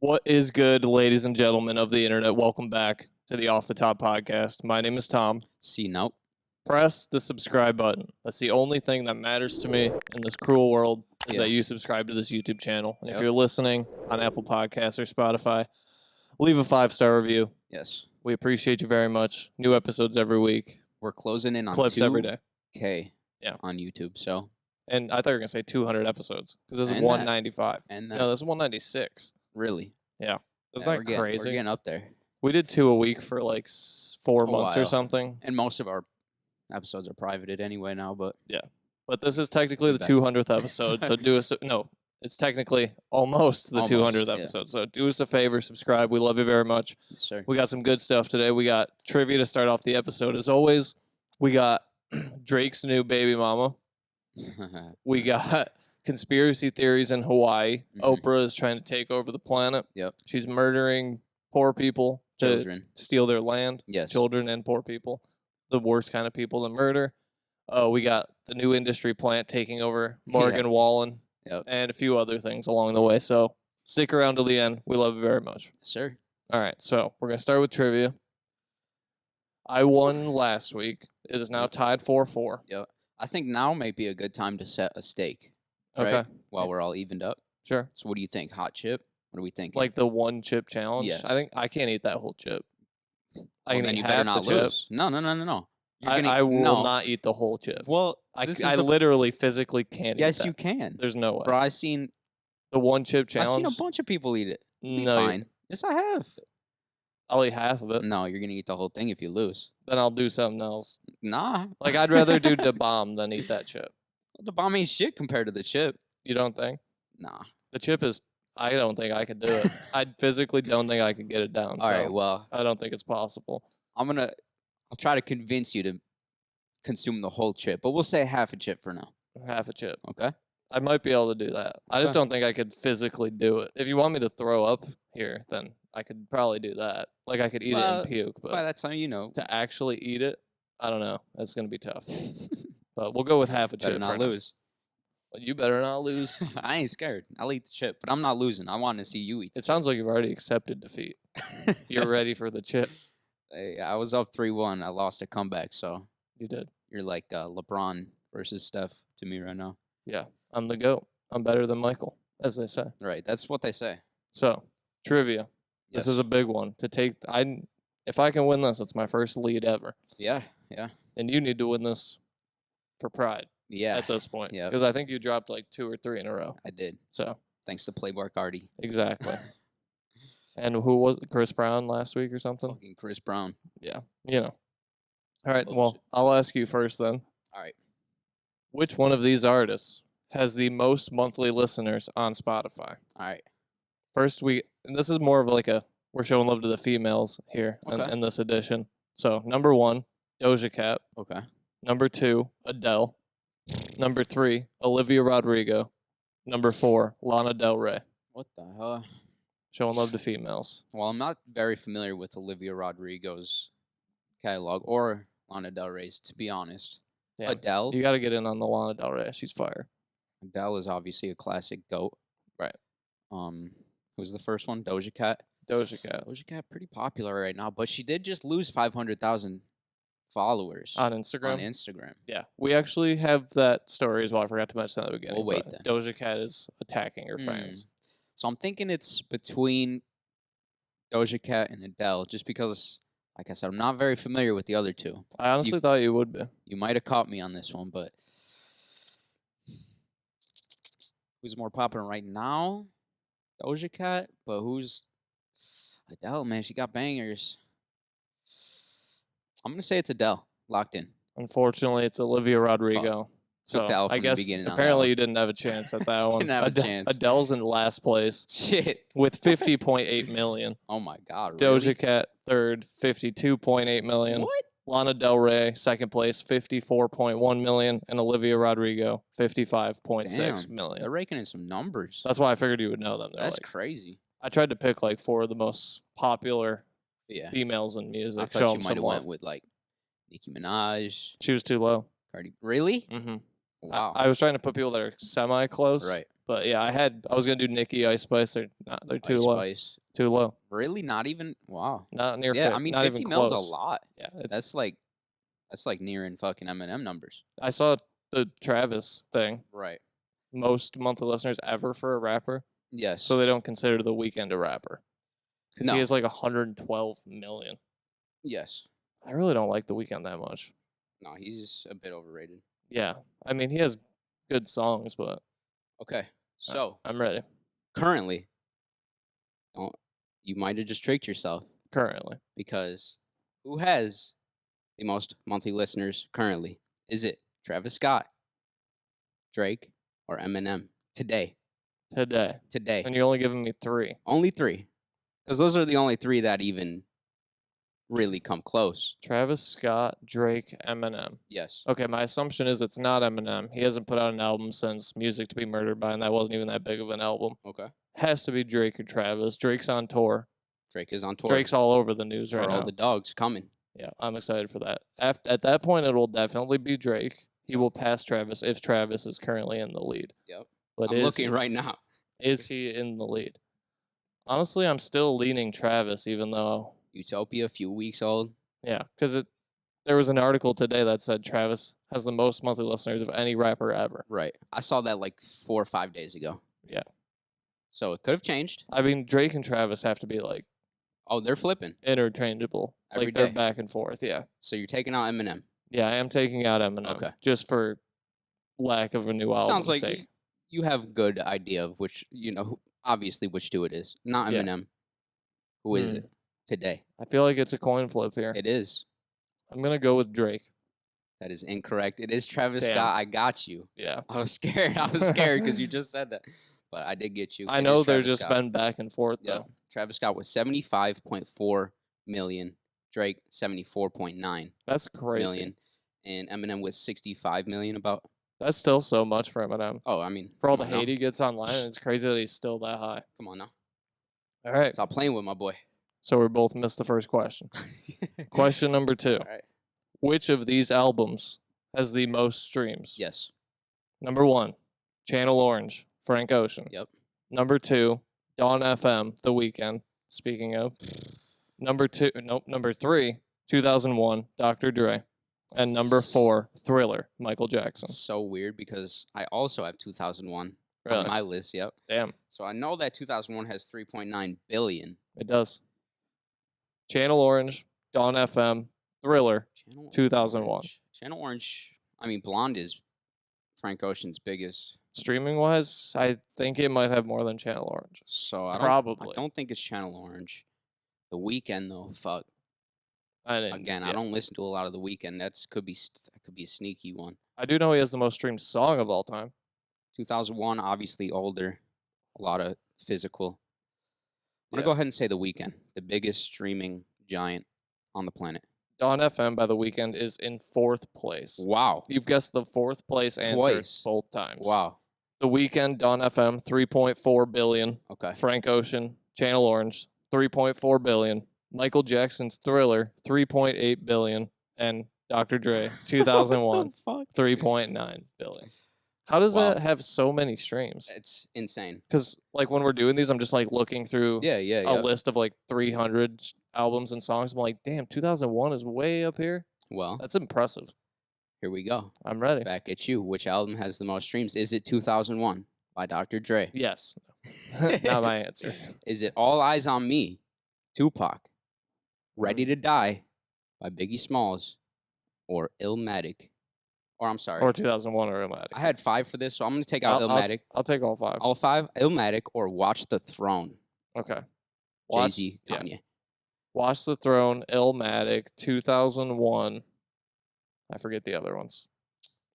What is good, ladies and gentlemen of the internet? Welcome back to the Off the Top podcast. My name is Tom. Nope. Press the subscribe button. That's the only thing that matters to me in this cruel world is Yeah. that you subscribe to this YouTube channel. And if Yep. you're listening on Apple Podcasts or Spotify, leave a 5-star review. Yes. We appreciate you very much. New episodes every week. We're closing in on Clips every day. 2K Yeah. on YouTube. So And I thought you were going to say 200 episodes because this is And that. 195. and No, this is 196. really, Isn't Yeah, that we're getting, crazy? We're getting up there. We did 2 a week for like 4 A months or while. something. And most of our episodes are privated anyway now, but But this is technically the Back. 200th episode, so do us no. It's technically almost the Almost, 200th yeah. episode. So do us a favor, subscribe. We love you very much. yes, sir. We got some good stuff today. We got trivia to start off the episode. As always, we got Drake's new baby mama. We got conspiracy theories in Hawaii. Mhm. Oprah is trying to take over the planet. Yep. She's murdering poor people to Children. steal their land. Yes. Children and poor people, the worst kind of people to murder. We got the new industry plant taking over Morgan Wallen Yep. and a few other things along the way. So stick around till the end. We love you very much. Yes, sir. All right, so we're going to start with trivia. I won last week. It is now tied 4-4. Yep. I think now may be a good time to set a stake. Okay, Right? While we're all evened up. sure. So what do you think? Hot chip? What do we think? Like the one chip challenge. Yes. I think I can't eat that whole chip. I can then eat you half better the not chip. lose. No. You're I, gonna, I will no. not eat the whole chip. Well, I this is I the- literally physically can't eat yes, that. you can. There's no way. Bro, I've seen The one chip a challenge. bunch of people eat it. Be No, fine. Yes, I have. I'll eat half of it. No, you're gonna eat the whole thing if you lose. Then I'll do something else. Nah. Like I'd rather do the bomb than eat that chip. The bomb ain't shit compared to the chip. You don't think? Nah. The chip is. I don't think I could do it. I physically don't think I could get it down. All right. so Well, I don't think it's possible. I'll try to convince you to consume the whole chip, but we'll say half a chip for now. Half a chip. Okay. I might be able to do that. I just Okay. don't think I could physically do it. If you want me to throw up here, then I could probably do that. Like I could eat it Well, and puke, but By that time, you know. to actually eat it, I don't know. That's gonna be tough. But we'll go with half a Better chip. not for now. lose. You better not lose. I ain't scared. I'll eat the chip, but I'm not losing. I want to see you eat. It sounds like you've already accepted defeat. You're ready for the chip. Hey, I was up 3-1. I lost a comeback, so You did. you're like LeBron versus Steph to me right now. Yeah, I'm the GOAT. I'm better than Michael, as they say. Right. That's what they say. So, trivia. This Yes. is a big one to take. If I can win this, it's my first lead ever, Yeah. and you need to win this for pride Yeah. at this point. Yep. Because I think you dropped like 2 or 3 in a row. I did. So Thanks to Playboy Cardi. exactly. And who was it? Chris Brown last week or something? Fucking Chris Brown. Yeah, you know. All right. Bullshit. Well, I'll ask you first then. All right. Which one of these artists has the most monthly listeners on Spotify? All right. First, and this is more of like we're showing love to the females here Okay. in this edition. So, number 1, Doja Cat. Okay. Number 2, Adele. Number 3, Olivia Rodrigo. Number 4, Lana Del Rey. What the hell? Showing love to females. Well, I'm not very familiar with Olivia Rodrigo's catalog or Lana Del Rey's, to be honest. Damn. Adele. You got to get in on the Lana Del Rey. She's fire. Adele is obviously a classic goat. Right. Who's the first one? Doja Cat. Doja Cat. Doja Cat pretty popular right now, but she did just lose 500,000 followers On Instagram. on Instagram. Yeah. We actually have that story as well. I forgot to mention that at the beginning. We'll wait but then. Doja Cat is attacking her fans. So I'm thinking it's between Doja Cat and Adele, just because, like I said, I'm not very familiar with the other two. I honestly thought you would be. You might have caught me on this one, but who's more popular right now? Doja Cat, but who's Adele? Man, she got bangers. I'm gonna say it's Adele. Locked in. Unfortunately, it's Olivia Rodrigo. So Took the L I from the guess beginning on that apparently one. you didn't have a chance at that one. Didn't have a chance. Adele's in last place Shit. with 50.8 million. Oh my God. Really? Doja Cat third, 52.8 million. What? Lana Del Rey second place, 54.1 million, and Olivia Rodrigo 55.6 Damn, million. They're raking in some numbers. That's why I figured you would know them. They're That's like, crazy. I tried to pick like 4 of the most popular Yeah. females in music. I Show thought you them might some have love. went with like Nicki Minaj, She was too low. Cardi. Really? Mm-hmm. Wow. I was trying to put people that are semi-close. Right. But yeah, I was gonna do Nicki, Ice Spice. They're too Ice low. Spice. Too low. Really? Not even? Wow. Not near. Yeah, I mean, not 50 even mil's close. a lot. Yeah, That's like nearing fucking Eminem numbers. I saw the Travis thing. Right. Most monthly listeners ever for a rapper, Yes. so they don't consider The Weeknd a rapper because No. he has like 112 million. Yes. I really don't like The Weeknd that much. No, he's a bit overrated. Yeah, I mean he has good songs, but Okay. So I'm ready. currently, you might have just tricked yourself Currently, because who has the most monthly listeners currently? Is it Travis Scott, Drake, or Eminem? Today. and you're only giving me 3. Only 3. Because those are the only 3 that even really come close. Travis Scott, Drake, Eminem. Yes. Okay, my assumption is it's not Eminem. He hasn't put out an album since Music to Be Murdered By, and that wasn't even that big of an album. Okay. Has to be Drake or Travis. Drake's on tour. Drake is on tour. Drake's all over the news for right all now. the dogs coming. Yeah, I'm excited for that. At that point, it will definitely be Drake. He will pass Travis if Travis is currently in the lead. Yep. But I'm looking right now. Is he in the lead? Honestly, I'm still leaning Travis, even though Utopia, a few weeks old. yeah, because there was an article today that said Travis has the most monthly listeners of any rapper ever. Right. I saw that like 4 or 5 days ago. Yeah. So it could have changed. I mean, Drake and Travis have to be like Oh, they're flipping. interchangeable. Every Like they're day. back and forth. Yeah. So you're taking out Eminem. Yeah, I am taking out Eminem. Okay. Just for lack of a new album. Sounds like sake. you have good idea of which, obviously which 2 it is. Not Yeah. Eminem. Who is Hmm. it today? I feel like it's a coin flip here. It is. I'm gonna go with Drake. That is incorrect. It is Travis Damn. Scott. I got you. Yeah. I was scared. I was scared because you just said that. But I did get you. I It know is they're Travis just Scott. been back and forth Yep. though. Travis Scott was 75.4 million. Drake 74.9 That's crazy. million. And Eminem with 65 million about. That's still so much for Eminem. Oh, I mean. For all the come on hate now. he gets online, it's crazy that he's still that high. Come on now. All right. Stop playing with my boy. So we both missed the first question. Question number 2. All right. Which of these albums has the most streams? Yes. Number 1, Channel Orange, Frank Ocean. Yep. Number 2, Dawn FM, The Weeknd. Speaking of. Number 3, 2001, Dr. Dre. And number 4, Thriller, Michael Jackson. It's so weird because I also have 2001 Really? on my list. Yep. Damn, So I know that 2001 has 3.9 billion. it does. Channel Orange, Dawn FM, Thriller, Channel 2001. Orange. Channel Orange. I mean, Blonde is Frank Ocean's biggest. Streaming wise, I think it might have more than Channel Orange. So I Probably. don't think it's Channel Orange. The Weeknd though, fuck. Again, I yeah. don't listen to a lot of The Weeknd. That could be a sneaky one. I do know he has the most streamed song of all time. 2001, obviously older, a lot of physical. I'm gonna Yeah. go ahead and say The Weeknd, the biggest streaming giant on the planet. Dawn FM by The Weeknd is in 4th place. Wow. You've guessed the 4th place answer Twice. both times. Wow. The Weeknd, Dawn FM, 3.4 billion. Okay. Frank Ocean, Channel Orange, 3.4 billion. Michael Jackson's Thriller, 3.8 billion. And Dr. Dre, 2001, 3.9 billion. How does Wow. that have so many streams? It's insane. Because like when we're doing these, I'm just like looking through Yeah. a list of like 300 albums and songs. I'm like, damn, 2001 is way up here. Well, That's impressive. here we go. I'm ready. Back at you. Which album has the most streams? Is it 2001 by Dr. Dre? Yes. Not my answer. Is it All Eyes on Me, Tupac? Ready to Die by Biggie Smalls, or Illmatic? Or I'm sorry, Or 2001 or Illmatic. I had 5 for this, so I'm gonna take out Illmatic. I'll take all 5. All 5, Illmatic or Watch the Throne. Okay. Jay-Z, yeah. Kanye. Watch the Throne, Illmatic, 2001. I forget the other ones.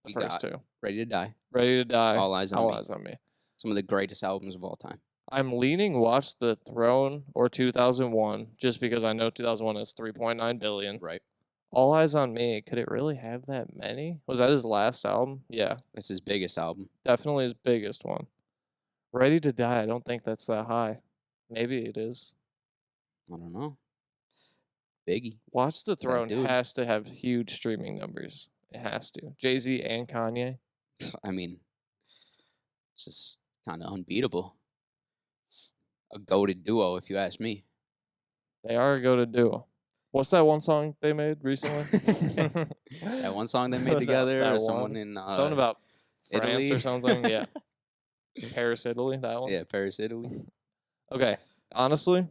The We first got 2. Ready to Die, Ready to Die. All Eyes on All Me. Eyes on Me. Some of the greatest albums of all time. I'm leaning Watch the Throne or 2001 just because I know 2001 is 3.9 billion. Right. All Eyes on Me, could it really have that many? Was that his last album? Yeah, That's his biggest album. definitely his biggest one. Ready to Die, I don't think that's that high. Maybe it is. I don't know. Biggie. Watch the Throne dude. has to have huge streaming numbers. It has to. Jay-Z and Kanye. I mean, it's just kind of unbeatable. A goated duo, if you ask me. They are a go-to duo. What's that one song they made recently? That one song they made together, that or someone one. in Something about France Italy or something. Yeah. Paris, Italy, that one. Yeah, Paris, Italy. Okay. Honestly,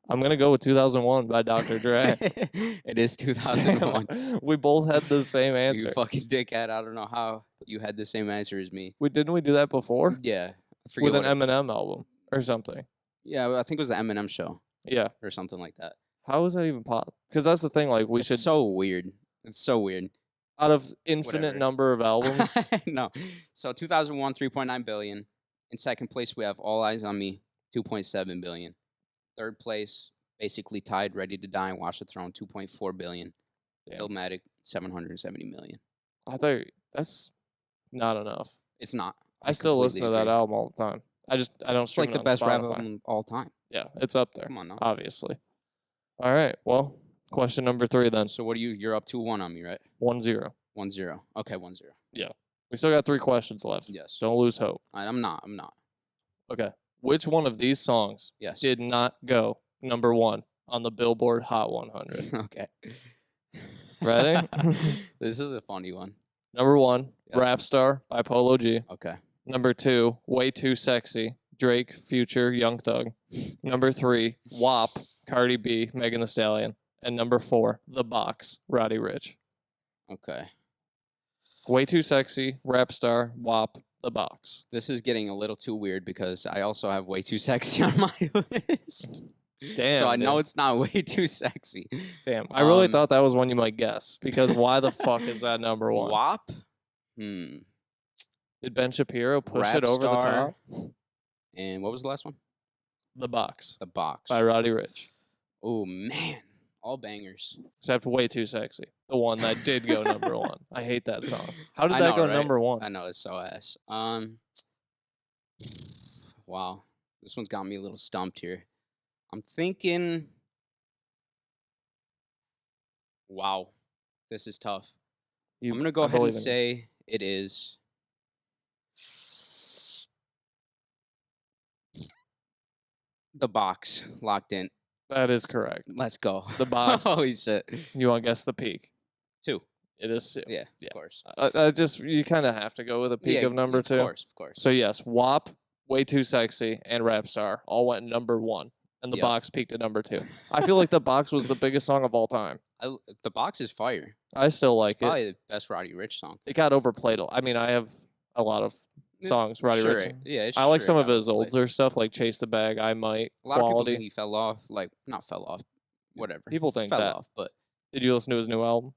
I'm going to go with 2001 by Dr. Dre. It is 2001. Damn, we both had the same You answer. fucking dickhead. I don't know how you had the same answer as me. Didn't we do that before? Yeah. I forget With an what Eminem album or something. Yeah, I think it was the Eminem show Yeah. or something like that. How is that even possible? Because that's the thing. Like, we It's should, so weird. It's so weird. out of infinite Whatever. number of albums, No. So 2001, 3.9 billion. In second place, we have All Eyes on Me, 2.7 billion. Third place, basically tied, Ready to Die and Watch the Throne, 2.4 billion. damn, Illmatic, 770 million. I thought that's not enough. It's not. I still listen to completely that agree. album all the time. I don't It's stream like it the on best rap Spotify. album of all time. Yeah, it's up there. Come on now. Obviously. All right. Well, question number 3 then. So what are you? You're up 2-1 on me, right? 1-0. 1-0. Okay, 1-0. We still got 3 questions left. Yes. Don't lose hope. I'm not. Okay. Which one of these songs Yes. did not go number 1 on the Billboard Hot 100? Okay. Ready? This is a funny one. Number 1, Yeah. Rap Star by Polo G. Okay. Number 2, Way Too Sexy, Drake, Future, Young Thug. Number 3, WAP, Cardi B, Megan Thee Stallion. And number 4, The Box, Roddy Ricch. Okay. Way Too Sexy, Rap Star, WAP, The Box. This is getting a little too weird because I also have Way Too Sexy on my list. Damn. So I know dude. it's not Way Too Sexy. Damn. I really Um, thought that was one you might guess because why the fuck is that number 1? WAP? Did Ben Shapiro push Rap it over the Star. top? And what was the last one? The Box The Box. by Roddy Ricch. Oh, man. All bangers. Except Way Too Sexy, the one that did go number 1. I hate that song. How did I that know, go right? number 1? I know, it's so ass. Wow. This one's got me a little stumped here. I'm thinking... Wow. This is tough. I'm going to go ahead and say it is... The Box. Locked in. That is correct. Let's go. The Box. Holy shit. You want to guess the peak? 2. It is 2. Yeah, Yeah. of course. I just you kind of have to go with a peak Yeah, of number 2. Of course. So yes, WAP, Way Too Sexy, and Rap Star all went number 1, and the Yep. Box peaked at number 2. I feel like the Box was the biggest song of all time. The Box is fire. I still like it. Probably the best Roddy Ricch song. It got overplayed. I mean, I have a lot of songs Roddy Sure, Ricch. Yeah, I like sure some of got his overplayed. older stuff, like Chase the Bag, I Might, A lot of people Quality. think he fell off. Like, not fell off. Whatever. People think fell that. off, but Did you listen to his new album?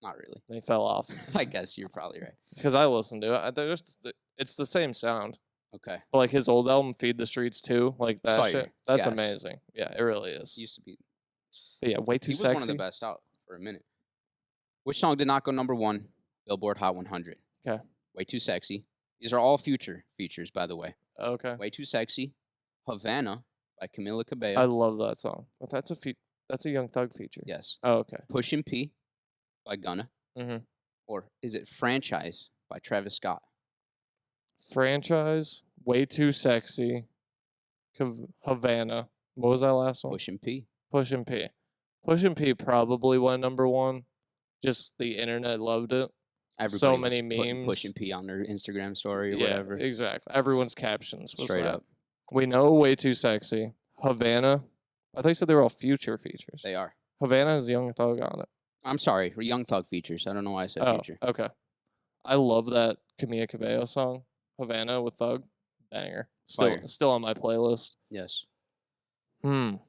not really. He fell off I guess you're probably right. because I listened to it. It's the same sound. Okay. But like his old album, Feed the Streets too, like that fire. shit. It's That's gas. amazing. Yeah, it really is. He used to be. But yeah, Way Too He was Sexy. one of the best out for a minute. Which song did not go number 1? Billboard Hot 100. Okay. Way Too Sexy. These are all future features, by the way. Okay. Way Too Sexy. Havana by Camila I Cabello. love that song. But that's a Young Thug feature. Yes. Oh, okay. Pushin' P by Gunna. Mhm. Or is it Franchise by Travis Scott? Franchise, Way Too Sexy, Havana. What was that last one? Pushin' P. Pushin' P. Pushin' P probably went number 1. Just the internet loved it. Everybody was many putting memes. Pushin' P on their Instagram story or Yeah, whatever. exactly. Everyone's captions was Straight that. up. We know Way Too Sexy. Havana. I thought you said they were all future features. They are. Havana has Young Thug on it. I'm sorry, Young Thug features. I don't know why I said Oh, future. okay. I love that Camila Cabello song, Havana with Thug. Banger. Fire. Still on my playlist. Yes. I'm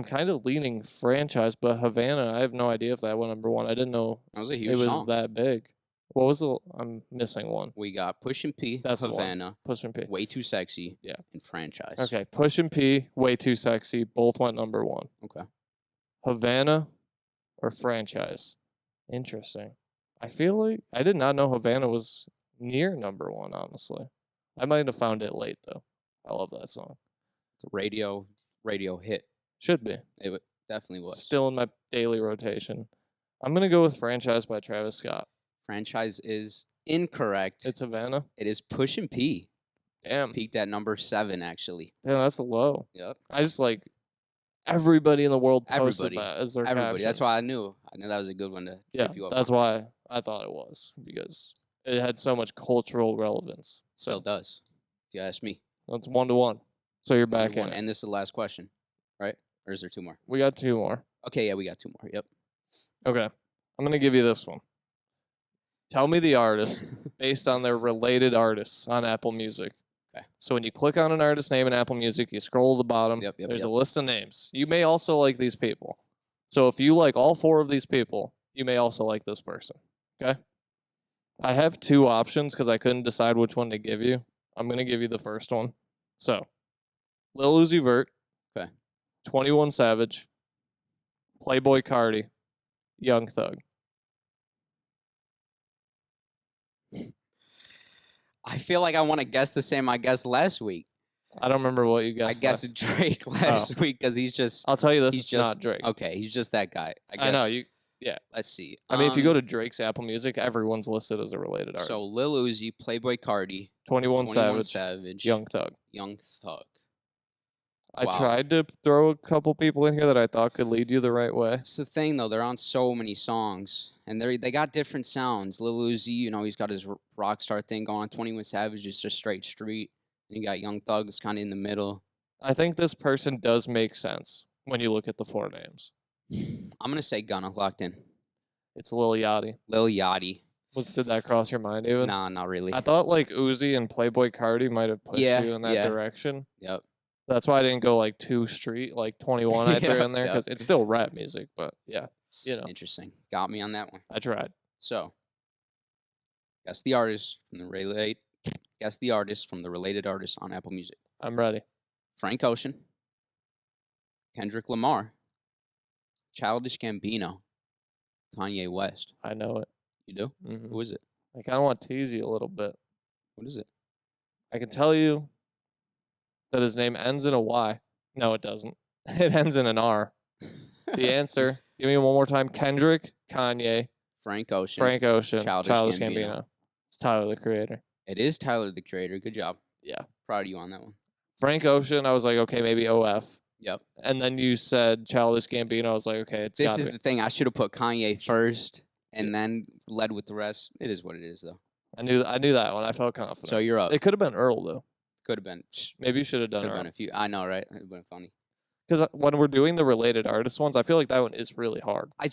kind of leaning Franchise, but Havana, I have no idea if that went number 1. I didn't know That was a huge it was song. that big. What was the? I'm missing one. We got Pushin' P, That's the one. Havana, Push and P. Way Too Sexy, Yeah. and Franchise. Okay, Push and P, Way Too Sexy, both went number 1. Okay. Havana or Franchise? Interesting. I feel like I did not know Havana was near number 1, honestly. I might have found it late, though. I love that song. It's a radio hit. Should be. It definitely was. Still in my daily rotation. I'm going to go with Franchise by Travis Scott. Franchise is incorrect. It's Havana. It is Pushin' P. Damn. Peaked at number 7, actually. Damn, that's low. Yep. I just like everybody in the world posted Everybody. that as their Everybody. That's captions. why I knew that was a good one to trip you up that's on. why I thought it was, because it had so much cultural relevance. Still does, if you ask me. That's 1-1. So you're back in it. And this is the last question, right? Or is there 2 more? We got 2 more. Okay, yeah, we got 2 more. Yep. Okay. I'm going to give you this one. Tell me the artist based on their related artists on Apple Music. Okay. So when you click on an artist name in Apple Music, you scroll to the bottom. There's a list of names. You may also like these people. So if you like all 4 of these people, you may also like this person. Okay? I have 2 options because I couldn't decide which one to give you. I'm going to give you the first one. So, Lil Uzi Vert. Okay. 21 Savage. Playboy Cardi. Young Thug. I feel like I want to guess the same I guessed last week. I don't remember what you guessed. I guessed Drake last week because he's just... I'll tell you this, he's it's not Drake. Okay, he's just that guy. I know. Yeah. Let's see. I mean, if you go to Drake's Apple Music, everyone's listed as a related artist. So, Lil Uzi, Playboy Cardi, 21 Savage, Young Thug. Young Thug. I tried to throw a couple people in here that I thought could lead you the right way. It's the thing, though. They're on so many songs, and they got different sounds. Lil Uzi, he's got his rock star thing going. 21 Savage is just straight street. And you got Young Thug that's kind of in the middle. I think this person does make sense when you look at the 4 names. I'm going to say Gunna, locked in. It's Lil Yachty. Lil Yachty. Did that cross your mind even? Nah, not really. I thought like Uzi and Playboy Cardi might have pushed you in that direction. Yep. That's why I didn't go like too street, like 21 I threw in there, because it's still rap music, but yeah, Interesting. Got me on that one. I tried. So, guess the artist from the related artists on Apple Music. I'm ready. Frank Ocean, Kendrick Lamar, Childish Gambino, Kanye West. I know it. You do? Mm-hmm. Who is it? I kind of want to tease you a little bit. What is it? I can tell you that his name ends in a Y. No, it doesn't. It ends in an R. The answer, give me one more time. Kendrick, Kanye, Frank Ocean, Childish Gambino. It's Tyler, the Creator. It is Tyler, the Creator. Good job. Yeah. Proud of you on that one. Frank Ocean, I was like, okay, maybe OF. Yep. And then you said Childish Gambino. I was like, okay, this is the thing. I should have put Kanye first and then led with the rest. It is what it is, though. I knew that one. I felt confident. So you're up. It could have been Earl, though. Could have been. Maybe you should have done Could Earl. have been a few. I know, right? It would have been funny. Because when we're doing the related artist ones, I feel like that one is really hard. I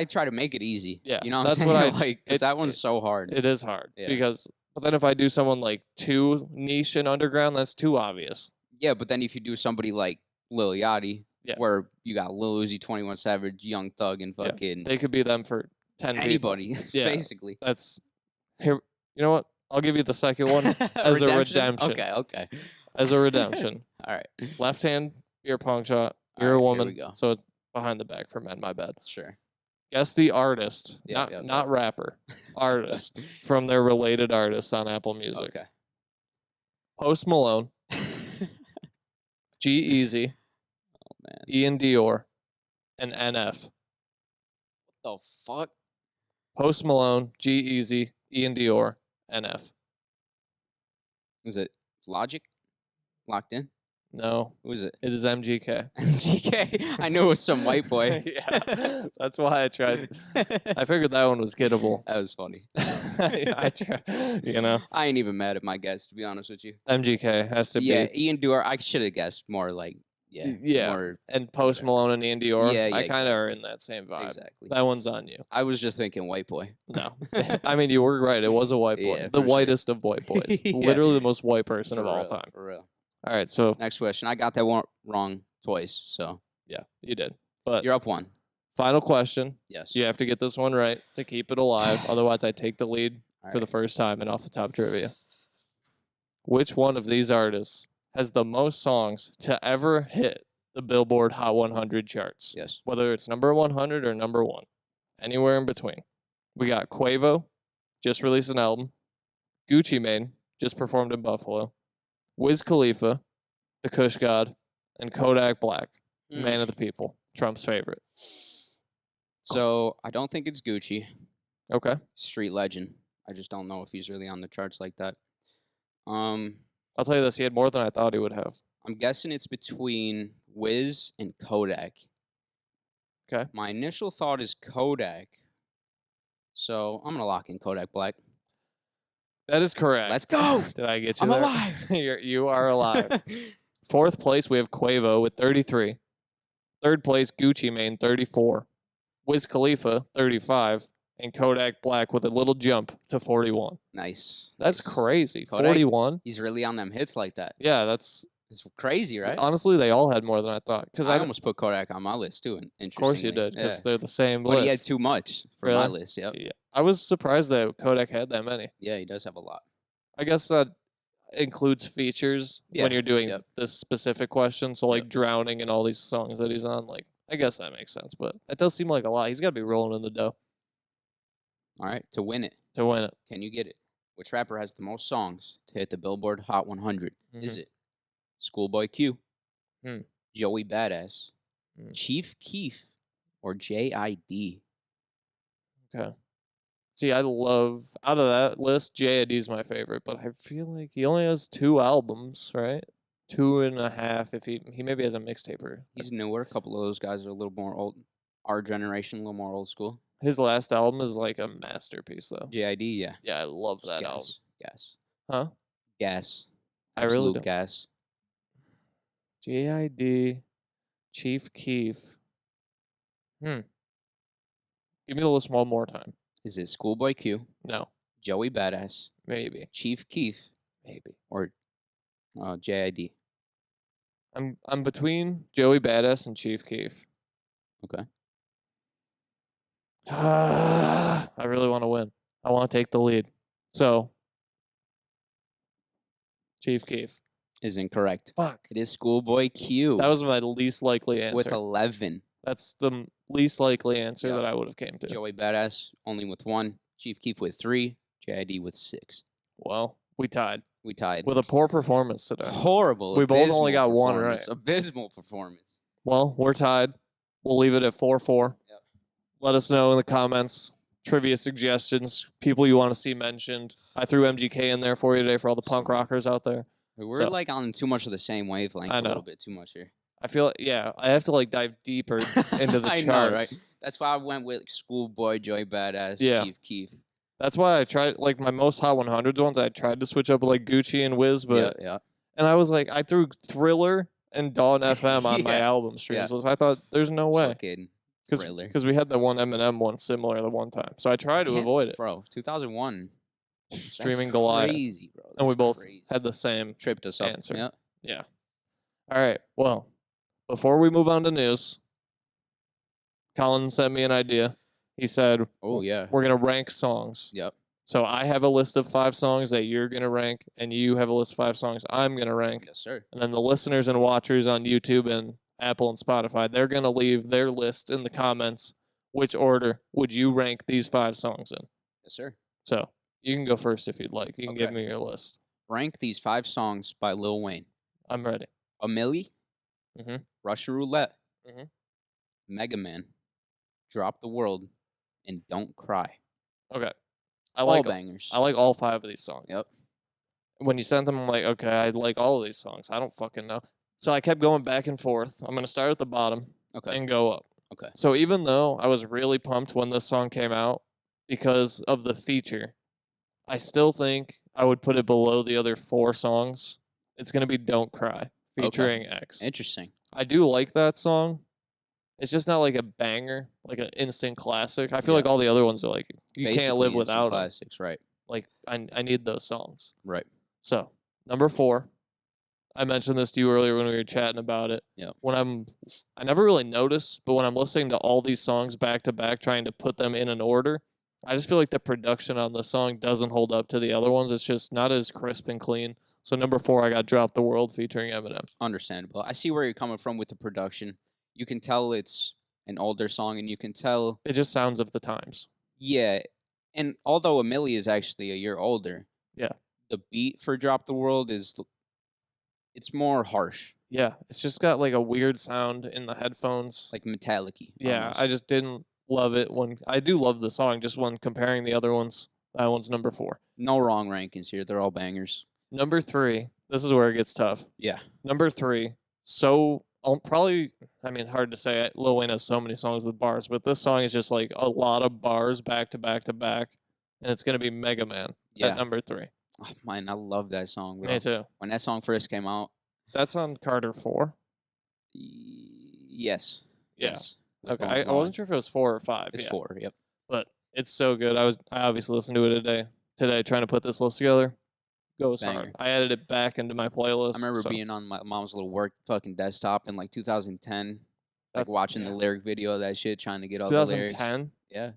try to make it easy. Yeah. You know what that's I'm saying? what I like, because that one's so hard. It is hard. Yeah. Because, but then if I do someone like too niche and underground, that's too obvious. Yeah, but then if you do somebody like Lil Yachty, yeah. where you got Lil Uzi, 21 Savage, Young Thug, and fucking... Yeah. They could be them for 10 anybody, yeah. basically. That's... Here, you know what? I'll give you the second one as a redemption. Okay. As a redemption. All right. Left hand, beer pong shot. You're a woman, so it's behind the back for men, my bad. Sure. Guess the artist, not rapper, artist from their related artists on Apple Music. Okay. Post Malone, G-Eazy, Ian Dior, and NF. What the fuck? Post Malone, G-Eazy, Ian Dior, NF. Is it Logic? Locked in? No. Who is it? It is MGK. MGK? I knew it was some white boy. Yeah. That's why I tried. I figured that one was gettable. That was funny. I tried, I ain't even mad at my guess, to be honest with you. MGK has to be. Yeah, Ian Dior, I should have guessed more like, more, and Post Malone and Ian Dior, yeah, I kind of are in that same vibe. Exactly. That one's on you. I was just thinking white boy. No. I mean, you were right. It was a white boy. Yeah, the whitest of white boys. Yeah. Literally the most white person of all time. For real. All right, so. Next question. I got that one wrong twice, so. Yeah, you did. But you're up one. Final question. Yes. You have to get this one right to keep it alive. Otherwise, I take the lead for the first time in Off the Top Trivia. Which one of these artists has the most songs to ever hit the Billboard Hot 100 charts? Yes. Whether it's number 100 or number 1. Anywhere in between. We got Quavo, just released an album. Gucci Mane, just performed in Buffalo. Wiz Khalifa, the Kush God, and Kodak Black, Man of the People, Trump's favorite. So, I don't think it's Gucci. Okay. Street legend. I just don't know if he's really on the charts like that. I'll tell you this, he had more than I thought he would have. I'm guessing it's between Wiz and Kodak. Okay. My initial thought is Kodak. So I'm going to lock in Kodak Black. That is correct. Let's go. Did I get you I'm there? alive. You are alive. Fourth place, we have Quavo with 33. Third place, Gucci Mane, 34. Wiz Khalifa, 35. And Kodak Black with a little jump to 41. Nice. That's crazy. Kodak, 41. He's really on them hits like that. Yeah, that's... It's crazy, right? Honestly, they all had more than I thought. Because I almost put Kodak on my list, too. Of course you did, because they're the same But list. he had too much for my list, yep. Yeah. I was surprised that Kodak had that many. Yeah, he does have a lot. I guess that includes features when you're doing this specific question. So, like, Drowning and all these songs that he's on, like, I guess that makes sense. But that does seem like a lot. He's got to be rolling in the dough. All right, to win it. To win it. Can you get it? Which rapper has the most songs to hit the Billboard Hot 100? Is it Schoolboy Q, Joey Badass, Chief Keef, or J.I.D.? Okay. See, I love, out of that list, J.I.D. is my favorite, but I feel like he only has 2 albums, right? 2.5 if he maybe has a mixtape. He's newer. A couple of those guys are a little more old. Our generation, a little more old school. His last album is like a masterpiece, though. J.I.D., yeah. Yeah, I love that album. Gas. Huh? Gas. I really Absolute don't. gas. J.I.D., Chief Keef. Give me the list one more time. Is it Schoolboy Q? No. Joey Badass? Maybe. Chief Keef? Maybe. Or J.I.D.? I'm between Joey Badass and Chief Keef. Okay. I really want to win. I want to take the lead. So, Chief Keef. Is incorrect. Fuck. It is Schoolboy Q. That was my least likely answer. With 11. That's the least likely answer that I would have came to. Joey Badass only with 1. Chief Keef with 3. J.I.D. with 6. Well, we tied. We tied. With a poor performance today. Horrible. We both only got 1 right. Abysmal performance. Well, we're tied. We'll leave it at 4-4. Yep. Let us know in the comments. Trivia suggestions. People you want to see mentioned. I threw MGK in there for you today for all the punk rockers out there. We're like on too much of the same wavelength. I know. A little bit too much here. I feel, I have to like dive deeper into the charts. Know, right? That's why I went with Schoolboy, Joey Badass, Chief Keef. That's why I tried, like my most Hot 100s ones, I tried to switch up like Gucci and Wiz, but and I was like, I threw Thriller and Dawn FM on my album streams list. I thought there's no way. Because we had the one Eminem one similar the one time. So I tried to avoid it. Bro, 2001. Streaming Goliath. Crazy, bro. And we both had the same tripped us up. Answer. Yeah. All right. Well, before we move on to news, Colin sent me an idea. He said, we're going to rank songs. Yep. So I have a list of 5 songs that you're going to rank, and you have a list of 5 songs I'm going to rank. Yes, sir. And then the listeners and watchers on YouTube and Apple and Spotify, they're going to leave their list in the comments. Which order would you rank these 5 songs in? Yes, sir. So you can go first if you'd like. You can give me your list. Rank these 5 songs by Lil Wayne. I'm ready. A Milli, Russian Roulette, Mega Man, Drop the World, and Don't Cry. Okay. All bangers. I like all 5 of these songs. Yep. When you sent them, I'm like, okay, I like all of these songs. I don't fucking know. So I kept going back and forth. I'm going to start at the bottom and go up. Okay. So even though I was really pumped when this song came out because of the feature, I still think I would put it below the other 4 songs. It's going to be Don't Cry featuring X. Interesting. I do like that song. It's just not like a banger, like an instant classic. I feel like all the other ones are like, you basically can't live without them. Classics, right. Like, I need those songs. Right. So, number 4. I mentioned this to you earlier when we were chatting about it. Yeah. I never really noticed, but when I'm listening to all these songs back to back, trying to put them in an order, I just feel like the production on the song doesn't hold up to the other ones. It's just not as crisp and clean. So number 4, I got Drop the World featuring Eminem. Understandable. I see where you're coming from with the production. You can tell it's an older song, and you can tell it just sounds of the times. Yeah, and although A Milli is actually a year older, the beat for Drop the World it's more harsh. Yeah, it's just got like a weird sound in the headphones, like metallic-y. Yeah, almost. I just didn't love it when I do love the song. Just when comparing the other ones, that one's number 4. No wrong rankings here. They're all bangers. Number 3. this is where it gets tough. Yeah. Number 3. So probably, I mean, hard to say. Lil Wayne has so many songs with bars, but this song is just like a lot of bars back to back to back, and it's gonna be Mega Man at number 3. Oh, man, I love that song, bro. Me too. When that song first came out. That's on Carter 4. Yes. Yeah. Yes. Okay. I wasn't sure if it was 4 or 5. It's 4. Yep. But it's so good. I obviously listened to it today trying to put this list together. Goes hard. I added it back into my playlist. I remember being on my mom's little work fucking desktop in like 2010, like watching the lyric video of that shit, trying to get all the lyrics. 2010? Yeah.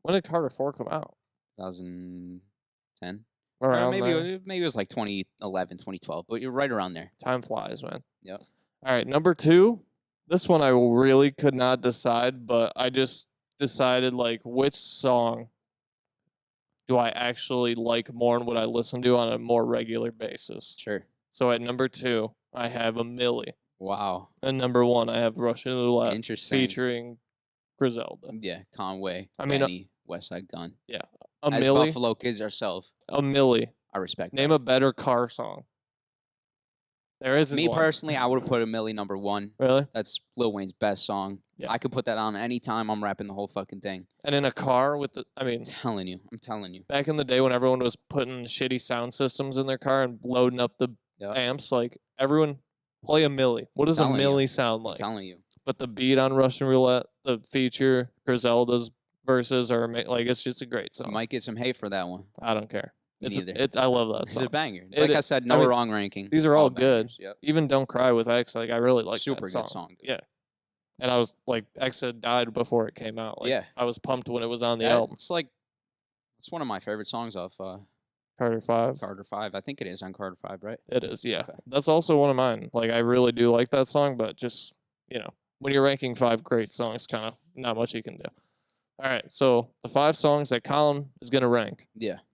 When did Carter 4 come out? 2010. Around maybe it was like 2011, 2012, but you're right around there. Time flies, man. Yep. All right, number 2. This one I really could not decide, but I just decided like which song do I actually like more and would I listen to on a more regular basis. Sure. So at number 2, I have A Milli. Wow. And number 1, I have Russian Roulette. Interesting. Featuring Griselda. Yeah, Conway. I mean, Benny, Westside Gun. Yeah. As Buffalo kids ourselves. A Milli. I respect Name that. a better car song. There isn't Me one. personally, I would have put A Milli number 1. Really? That's Lil Wayne's best song. Yeah. I could put that on anytime I'm rapping the whole fucking thing. And in a car with I'm telling you. back in the day when everyone was putting shitty sound systems in their car and loading up the amps, like everyone play A Milli. What does A Milli sound like? I'm telling you. But the beat on Russian Roulette, the feature, Griselda's verses are like it's just a great song. You might get some hate for that one. I don't care. Neither. I love that It's song. a banger. Like I said, no wrong ranking. These are all good. Bangers. Yep. Even Don't Cry with X, like I really like Super that song. good song. Dude. Yeah. And I was like, X had died before it came out. Like, yeah. I was pumped when it was on the album. It's one of my favorite songs off Carter 5. Carter 5. I think it is on Carter 5, right? It is, yeah. Okay. That's also one of mine. Like, I really do like that song, but just, when you're ranking 5 great songs, kind of not much you can do. All right, so the 5 songs that Colin is going to rank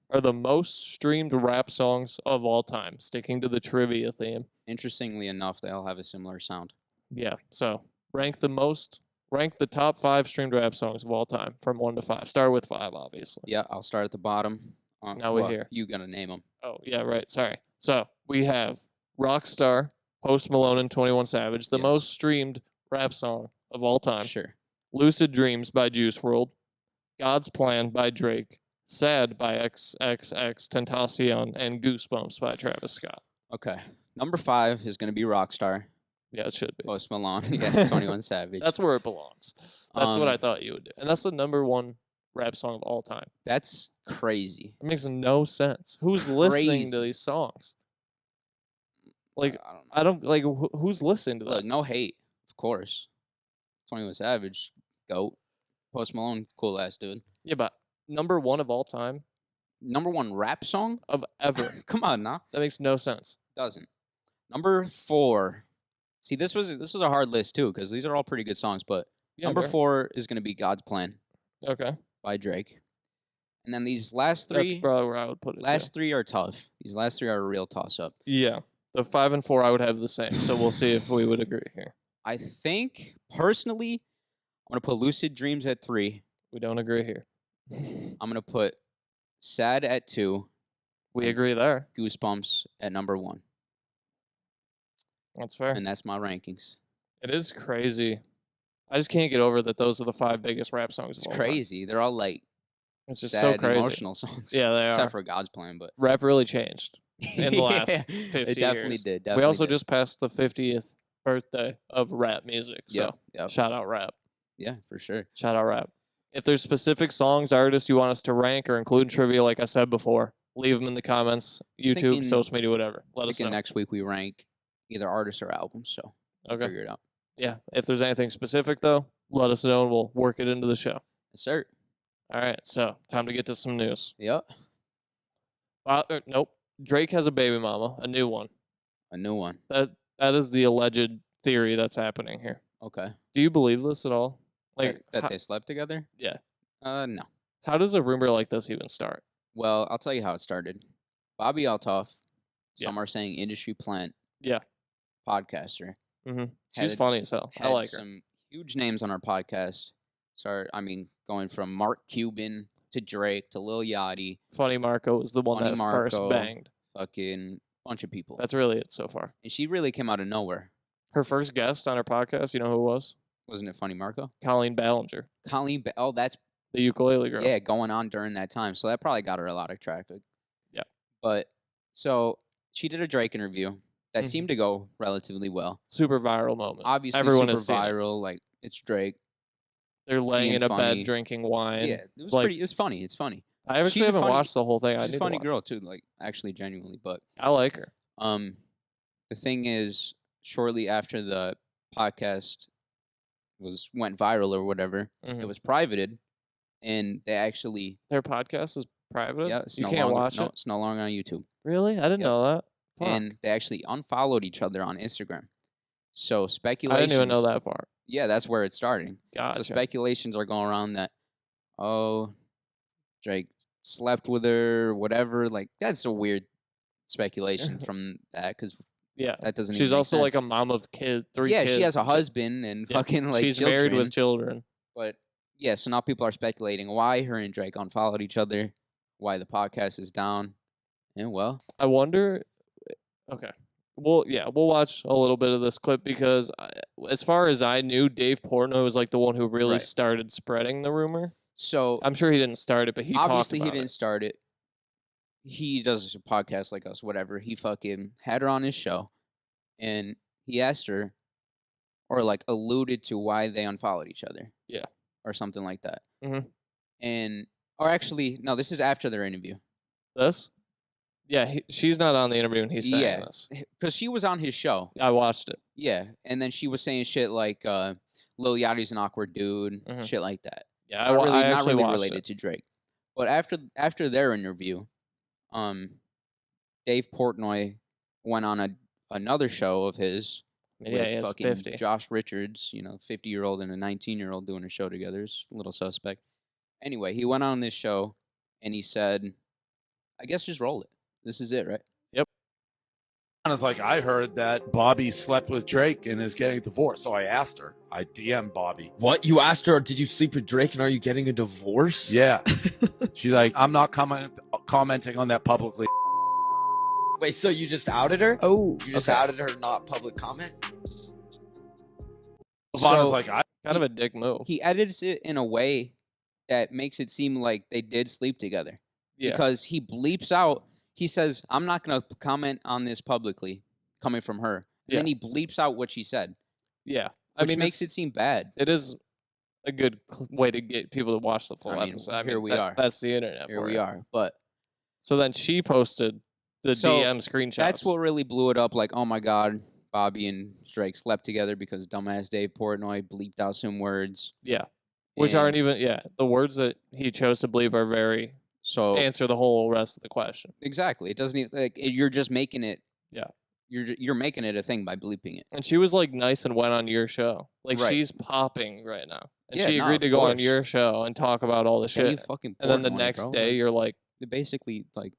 are the most streamed rap songs of all time, sticking to the trivia theme. Interestingly enough, they all have a similar sound. Yeah, so rank the top 5 streamed rap songs of all time from 1 to 5. Start with 5, obviously. Yeah, I'll start at the bottom. Now we're here. You got to name them. Oh, yeah, right. Sorry. So we have Rockstar, Post Malone, and 21 Savage, the most streamed rap song of all time. Sure. Lucid Dreams by Juice WRLD, God's Plan by Drake, Sad by XXXTentacion, and Goosebumps by Travis Scott. Okay. Number 5 is going to be Rockstar. Yeah, it should be. Post Malone. Yeah, 21 Savage. That's where it belongs. That's what I thought you would do. And that's the number 1 rap song of all time. That's crazy. It makes no sense. Who's listening to these songs? Like, I don't like who's listening to that? Look, no hate, of course. 21 Savage, GOAT. Post Malone, cool ass dude. Yeah, but number 1 of all time? Number 1 rap song? Of ever. Come on, now. That makes no sense. Doesn't. Number 4. See, this was a hard list too, because these are all pretty good songs, but number 4 is gonna be God's Plan. Okay. By Drake. And then these last 3. That's probably where I would put it. Last 3 are tough. These last 3 are a real toss up. Yeah. The 5 and 4 I would have the same, so we'll see if we would agree here. I think personally, I'm gonna put Lucid Dreams at 3. We don't agree here. I'm gonna put Sad at 2. We agree there. Goosebumps at number 1. That's fair. And that's my rankings. It is crazy. I just can't get over that those are the 5 biggest rap songs It's of all crazy. time. They're all like it's just sad, so crazy. Emotional songs. Yeah, they Except are. for God's Plan, but Rap really changed in the last 50 years. It definitely did. We also just passed the 50th birthday of rap music. So shout out rap. Yeah, for sure. Shout out rap. If there's specific songs, artists you want us to rank or include in trivia, like I said before, leave them in the comments, YouTube, social media, whatever. Let us know. Next week we rank either artists or albums, so we'll figure it out. Yeah. If there's anything specific, though, let us know and we'll work it into the show. Yes, sir. All right. So, time to get to some news. Yep. Nope. Drake has a baby mama, a new one. A new one. That is the alleged theory that's happening here. Okay. Do you believe this at all? Like that they slept together? Yeah. No. How does a rumor like this even start? Well, I'll tell you how it started. Bobbi Althoff, some are saying industry plant. Yeah. Podcaster. Mm-hmm. She's funny as hell. I like her. Some huge names on our podcast. Going from Mark Cuban to Drake to Lil Yachty. Funny Marco was the one that first banged. Fucking bunch of people. That's really it so far. And she really came out of nowhere. Her first guest on her podcast, you know who it was? Wasn't it funny, Marco? Colleen Ballinger. Oh, that's the ukulele girl. Yeah, going on during that time. So that probably got her a lot of traffic. Yeah. But so she did a Drake interview that seemed to go relatively well. Super viral moment. Obviously, everyone super viral. Like, it's Drake. They're laying in a bed drinking wine. Yeah, it was pretty. It was funny. It's funny. I actually haven't watched the whole thing. She's a funny girl too. Like, actually, genuinely, but I like her. The thing is, shortly after the podcast went viral or whatever, it was privated, and they actually their podcast is private. Yeah, you can't watch it. It's no longer on YouTube. Really? I didn't know that. Fuck. And they actually unfollowed each other on Instagram. So speculation. I didn't even know that part. Yeah, that's where it's starting. Gotcha. So speculations are going around that, Drake slept with her, whatever. Like, that's a weird speculation from that, because that doesn't. She's even also make like sense. a mom of three kids. She has a husband and fucking like. She's children. married with children. But yeah, so now people are speculating why her and Drake unfollowed each other, why the podcast is down, and well, I wonder. Okay. Well, yeah, we'll watch a little bit of this clip because, as far as I knew, Dave Portnoy was like the one who really started spreading the rumor. So I'm sure he didn't start it, but he obviously talked about he didn't start it. He does a podcast like us, whatever. He fucking had her on his show, and he asked her, or like alluded to why they unfollowed each other. Yeah, or something like that. Mm-hmm. Or actually, no, this is after their interview. This? Yeah, she's not on the interview, and he's saying this because she was on his show. I watched it. Yeah, and then she was saying shit like Lil Yachty's an awkward dude, shit like that. Yeah, not really related to Drake. But after their interview, Dave Portnoy went on another show of his with fucking 50. Josh Richards, 50-year-old and a 19-year-old doing a show together. Is a little suspect. Anyway, he went on this show and he said, I guess just roll it. This is it, right? Yep. And it's like, I heard that Bobbi slept with Drake and is getting divorced. So I asked her. I DM'd Bobbi. What? You asked her, did you sleep with Drake and are you getting a divorce? Yeah. She's like, I'm not commenting on that publicly. Wait, so you just outed her? Oh. You just outed her not public comment? Ivana's like, kind of a dick move. He edits it in a way that makes it seem like they did sleep together. Yeah. Because he bleeps out, he says, I'm not going to comment on this publicly, coming from her. And then he bleeps out what she said. Yeah. Which makes it seem bad. It is a good way to get people to watch the full episode. Here we are. That's the internet. Here we are. But so then she posted the DM screenshots. That's what really blew it up. Like, oh my God, Bobbi and Drake slept together because dumbass Dave Portnoy bleeped out some words. Yeah. Which aren't even, the words that he chose to bleep are very, answer the whole rest of the question. Exactly. It doesn't even, like, you're just making it. Yeah. You're making it a thing by bleeping it. And she was like nice and went on your show. Like she's popping right now. And she agreed to go on your show and talk about all the shit. And then the next day you're like, basically like.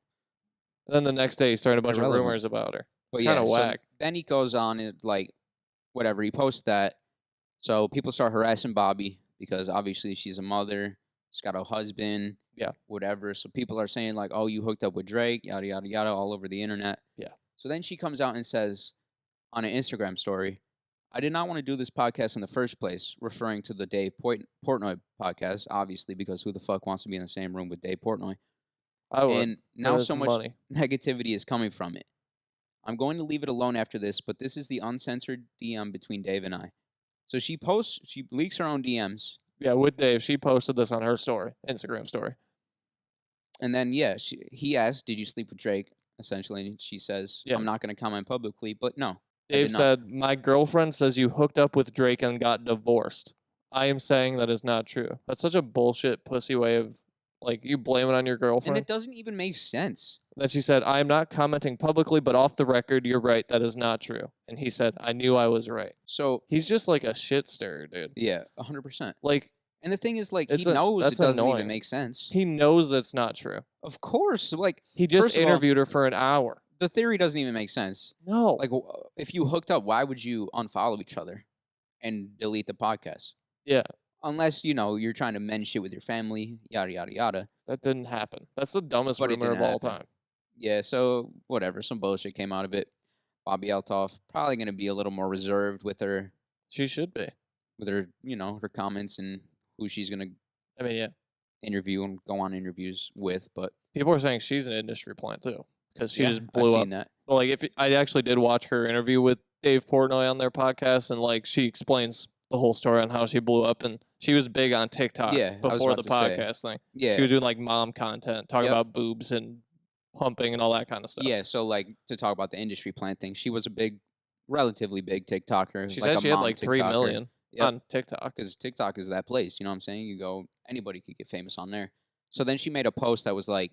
And then the next day he's starting a bunch of rumors about her. It's kind of whack. Then he goes on and like, whatever, he posts that. So people start harassing Bobbi because obviously she's a mother. She's got a husband. Yeah. Whatever. So people are saying like, oh, you hooked up with Drake, yada, yada, yada, all over the internet. Yeah. So then she comes out and says on an Instagram story, I did not want to do this podcast in the first place, referring to the Dave Portnoy podcast, obviously, because who the fuck wants to be in the same room with Dave Portnoy? I would. And now so much negativity is coming from it. I'm going to leave it alone after this, but this is the uncensored DM between Dave and I. So she leaks her own DMs. Yeah, with Dave. She posted this on her story, Instagram story. And then, he asked, did you sleep with Drake? Essentially, and she says, I'm not going to comment publicly, but no. Dave said, my girlfriend says you hooked up with Drake and got divorced. I am saying that is not true. That's such a bullshit pussy way of, like, you blame it on your girlfriend. And it doesn't even make sense. Then she said, I am not commenting publicly, but off the record, you're right. That is not true. And he said, I knew I was right. So he's just like a shit stirrer, dude. Yeah, 100%. Like, and the thing is, like, he knows it doesn't even make sense. He knows it's not true. Of course. Like, he just interviewed her for an hour. The theory doesn't even make sense. No. Like, if you hooked up, why would you unfollow each other and delete the podcast? Yeah. Unless, you're trying to mend shit with your family, yada, yada, yada. That didn't happen. That's the dumbest rumor of all time. Yeah, so whatever. Some bullshit came out of it. Bobbi Althoff probably going to be a little more reserved with her, She should be. her comments and who she's going to I mean, yeah. interview and go on interviews with. But People are saying she's an industry plant too, because she yeah, just blew I've up. seen that. But like, if I actually did watch her interview with Dave Portnoy on their podcast, and like she explains the whole story on how she blew up, and she was big on TikTok Yeah, I was before about the to say. podcast thing. Yeah. She was doing like mom content, talking Yep. about boobs and pumping and all that kind of stuff. Yeah, so like to talk about the industry plant thing, she was a relatively big TikToker. She like said a she had mom like 3 TikToker. million Yep. on TikTok. Because TikTok is that place. You know what I'm saying? You go, anybody could get famous on there. So then she made a post that was like,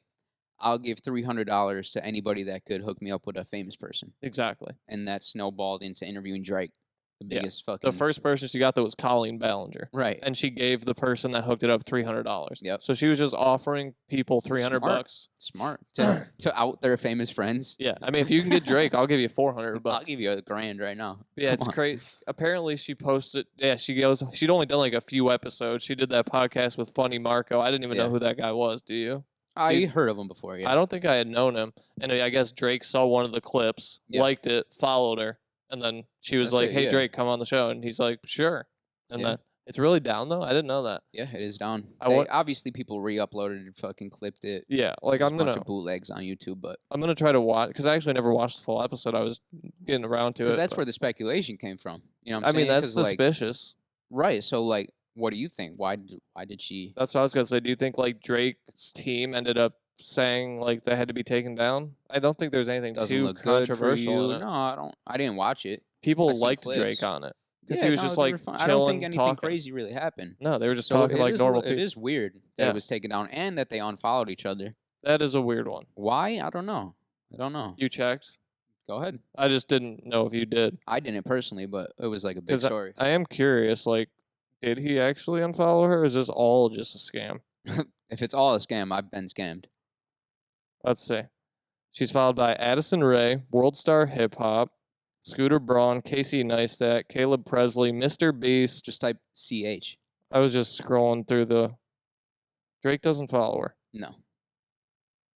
I'll give $300 to anybody that could hook me up with a famous person. Exactly. And that snowballed into interviewing Drake, the Yeah. biggest fucking. The first person she got that was Colleen Ballinger. Right. And she gave the person that hooked it up $300. Yep. So she was just offering people $300 bucks. Smart. To out their famous friends. Yeah. I mean, if you can get Drake, I'll give you $400 bucks. I'll give you $1,000 right now. Yeah, Come it's on. crazy. Apparently, she posted. Yeah, she goes. She'd only done like a few episodes. She did that podcast with Funny Marco. I didn't even know Yeah. who that guy was. Do you? I heard of him before, yeah. I don't think I had known him. And I guess Drake saw one of the clips, Yep. liked it, followed her, and then she was That's like, it, "Hey, yeah. Drake, come on the show." And he's like, "Sure." And Yeah. then it's really down though. I didn't know that. Yeah, it is down. I want- Obviously, people re-uploaded it, fucking clipped it. Yeah, like There's I'm a bunch gonna, of bootlegs on YouTube, but I'm gonna try to watch because I actually never watched the full episode. I was getting around to it. because that's but- where the speculation came from. You know what I I'm mean, saying? that's 'Cause, like, suspicious. right. So, like, what do you think? Why did she? That's what I was gonna say. Do you think like Drake's team ended up saying like they had to be taken down? I don't think there's anything Doesn't too look good for controversial you? in it. No, I don't. I didn't watch it. I People seen liked clips. Drake on it because Yeah, he was no, just they were like fine. chilling, I don't think anything talking. crazy really happened. No, they were just So talking it like is normal It people. is weird that Yeah. it was taken down and that they unfollowed each other. That is a weird one. Why? I don't know. I don't know. You checked? Go ahead. I just didn't know if you did. I didn't personally, but it was like a big 'Cause story. I am curious. Like, did he actually unfollow her? Or is this all just a scam? If it's all a scam, I've been scammed. Let's see. She's followed by Addison Rae, World Star Hip Hop, Scooter Braun, Casey Neistat, Caleb Presley, Mr. Beast. Just type CH. I was just scrolling through the. Drake doesn't follow her. No.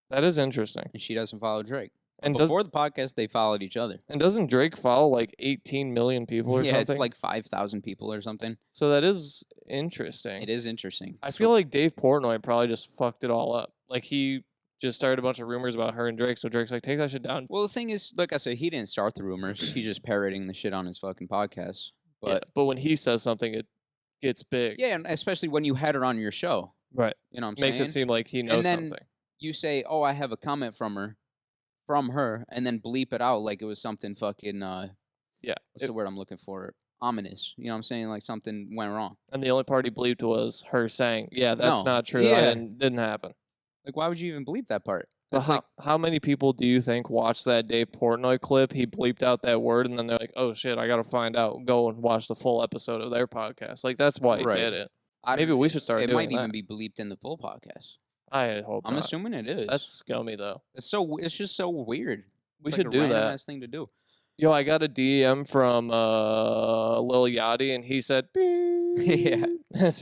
That is interesting. And she doesn't follow Drake. And Before the podcast, they followed each other. and doesn't Drake follow like 18 million people or Yeah, something? it's like 5,000 people or something. So that is interesting. It is interesting. I So- feel like Dave Portnoy probably just fucked it all up. Like he just started a bunch of rumors about her and Drake. So Drake's like, take that shit down. Well, the thing is, like I said, he didn't start the rumors. He's just parroting the shit on his fucking podcast. But when he says something, it gets big. Yeah, and especially when you had her on your show. Right. You know what I'm Makes saying? it seem like he knows then something. You say, "Oh, I have a comment from her," and then bleep it out like it was something fucking Yeah. what's the word I'm looking for? Ominous. You know what I'm saying? Like something went wrong. And the only part he bleeped was her saying, "Yeah, that's No. not true. Yeah. Didn't happen." Like, why would you even bleep that part? But That's like, how many people do you think watched that Dave Portnoy clip? He bleeped out that word, and then they're like, "Oh shit, I gotta find out." Go and watch the full episode of their podcast. Like that's why he Right. did it. I Maybe don't- we should start It doing might that. even be bleeped in the full podcast. I hope I'm not. assuming it is. That's scummy though. It's just so weird. We It's should like a do that. random ass thing to do. Yo, I got a DM from Lil Yachty, and he said, Yeah.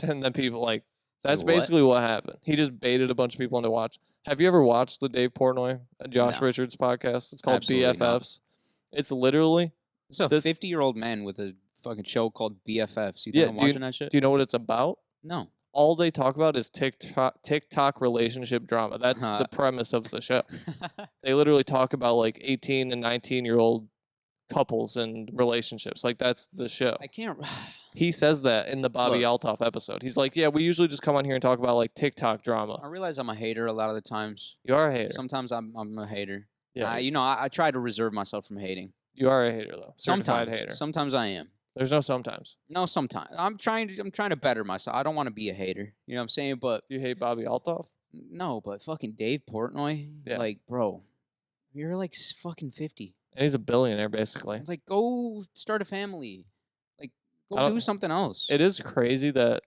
and then people like, that's what? basically what happened. He just baited a bunch of people into watch. Have you ever watched the Dave Portnoy, Josh No. Richards podcast? It's called Absolutely not. BFFs. It's literally, It's a This- 50-year-old man with a fucking show called BFFs. You think Yeah, I'm do you- watching that shit? do you know what it's about? No. All they talk about is TikTok relationship drama. That's the premise of the show. They literally talk about like 18 and 19-year-old couples and relationships. Like that's the show. I can't. He says that in the Bobbi Althoff episode. He's like, yeah, we usually just come on here and talk about like TikTok drama. I realize I'm a hater a lot of the times. You are a hater. Sometimes I'm a hater. Yeah, I try to reserve myself from hating. you are a hater though. Certified Sometimes. hater. Sometimes I am. There's no sometimes. No, sometimes. I'm trying to better myself. I don't want to be a hater. You know what I'm saying? But Do you hate Bobbi Althoff? no, but fucking Dave Portnoy, Yeah. like, bro, you're like fucking 50. And he's a billionaire basically. It's like, go start a family. Like, I go don't- do something else. It is crazy that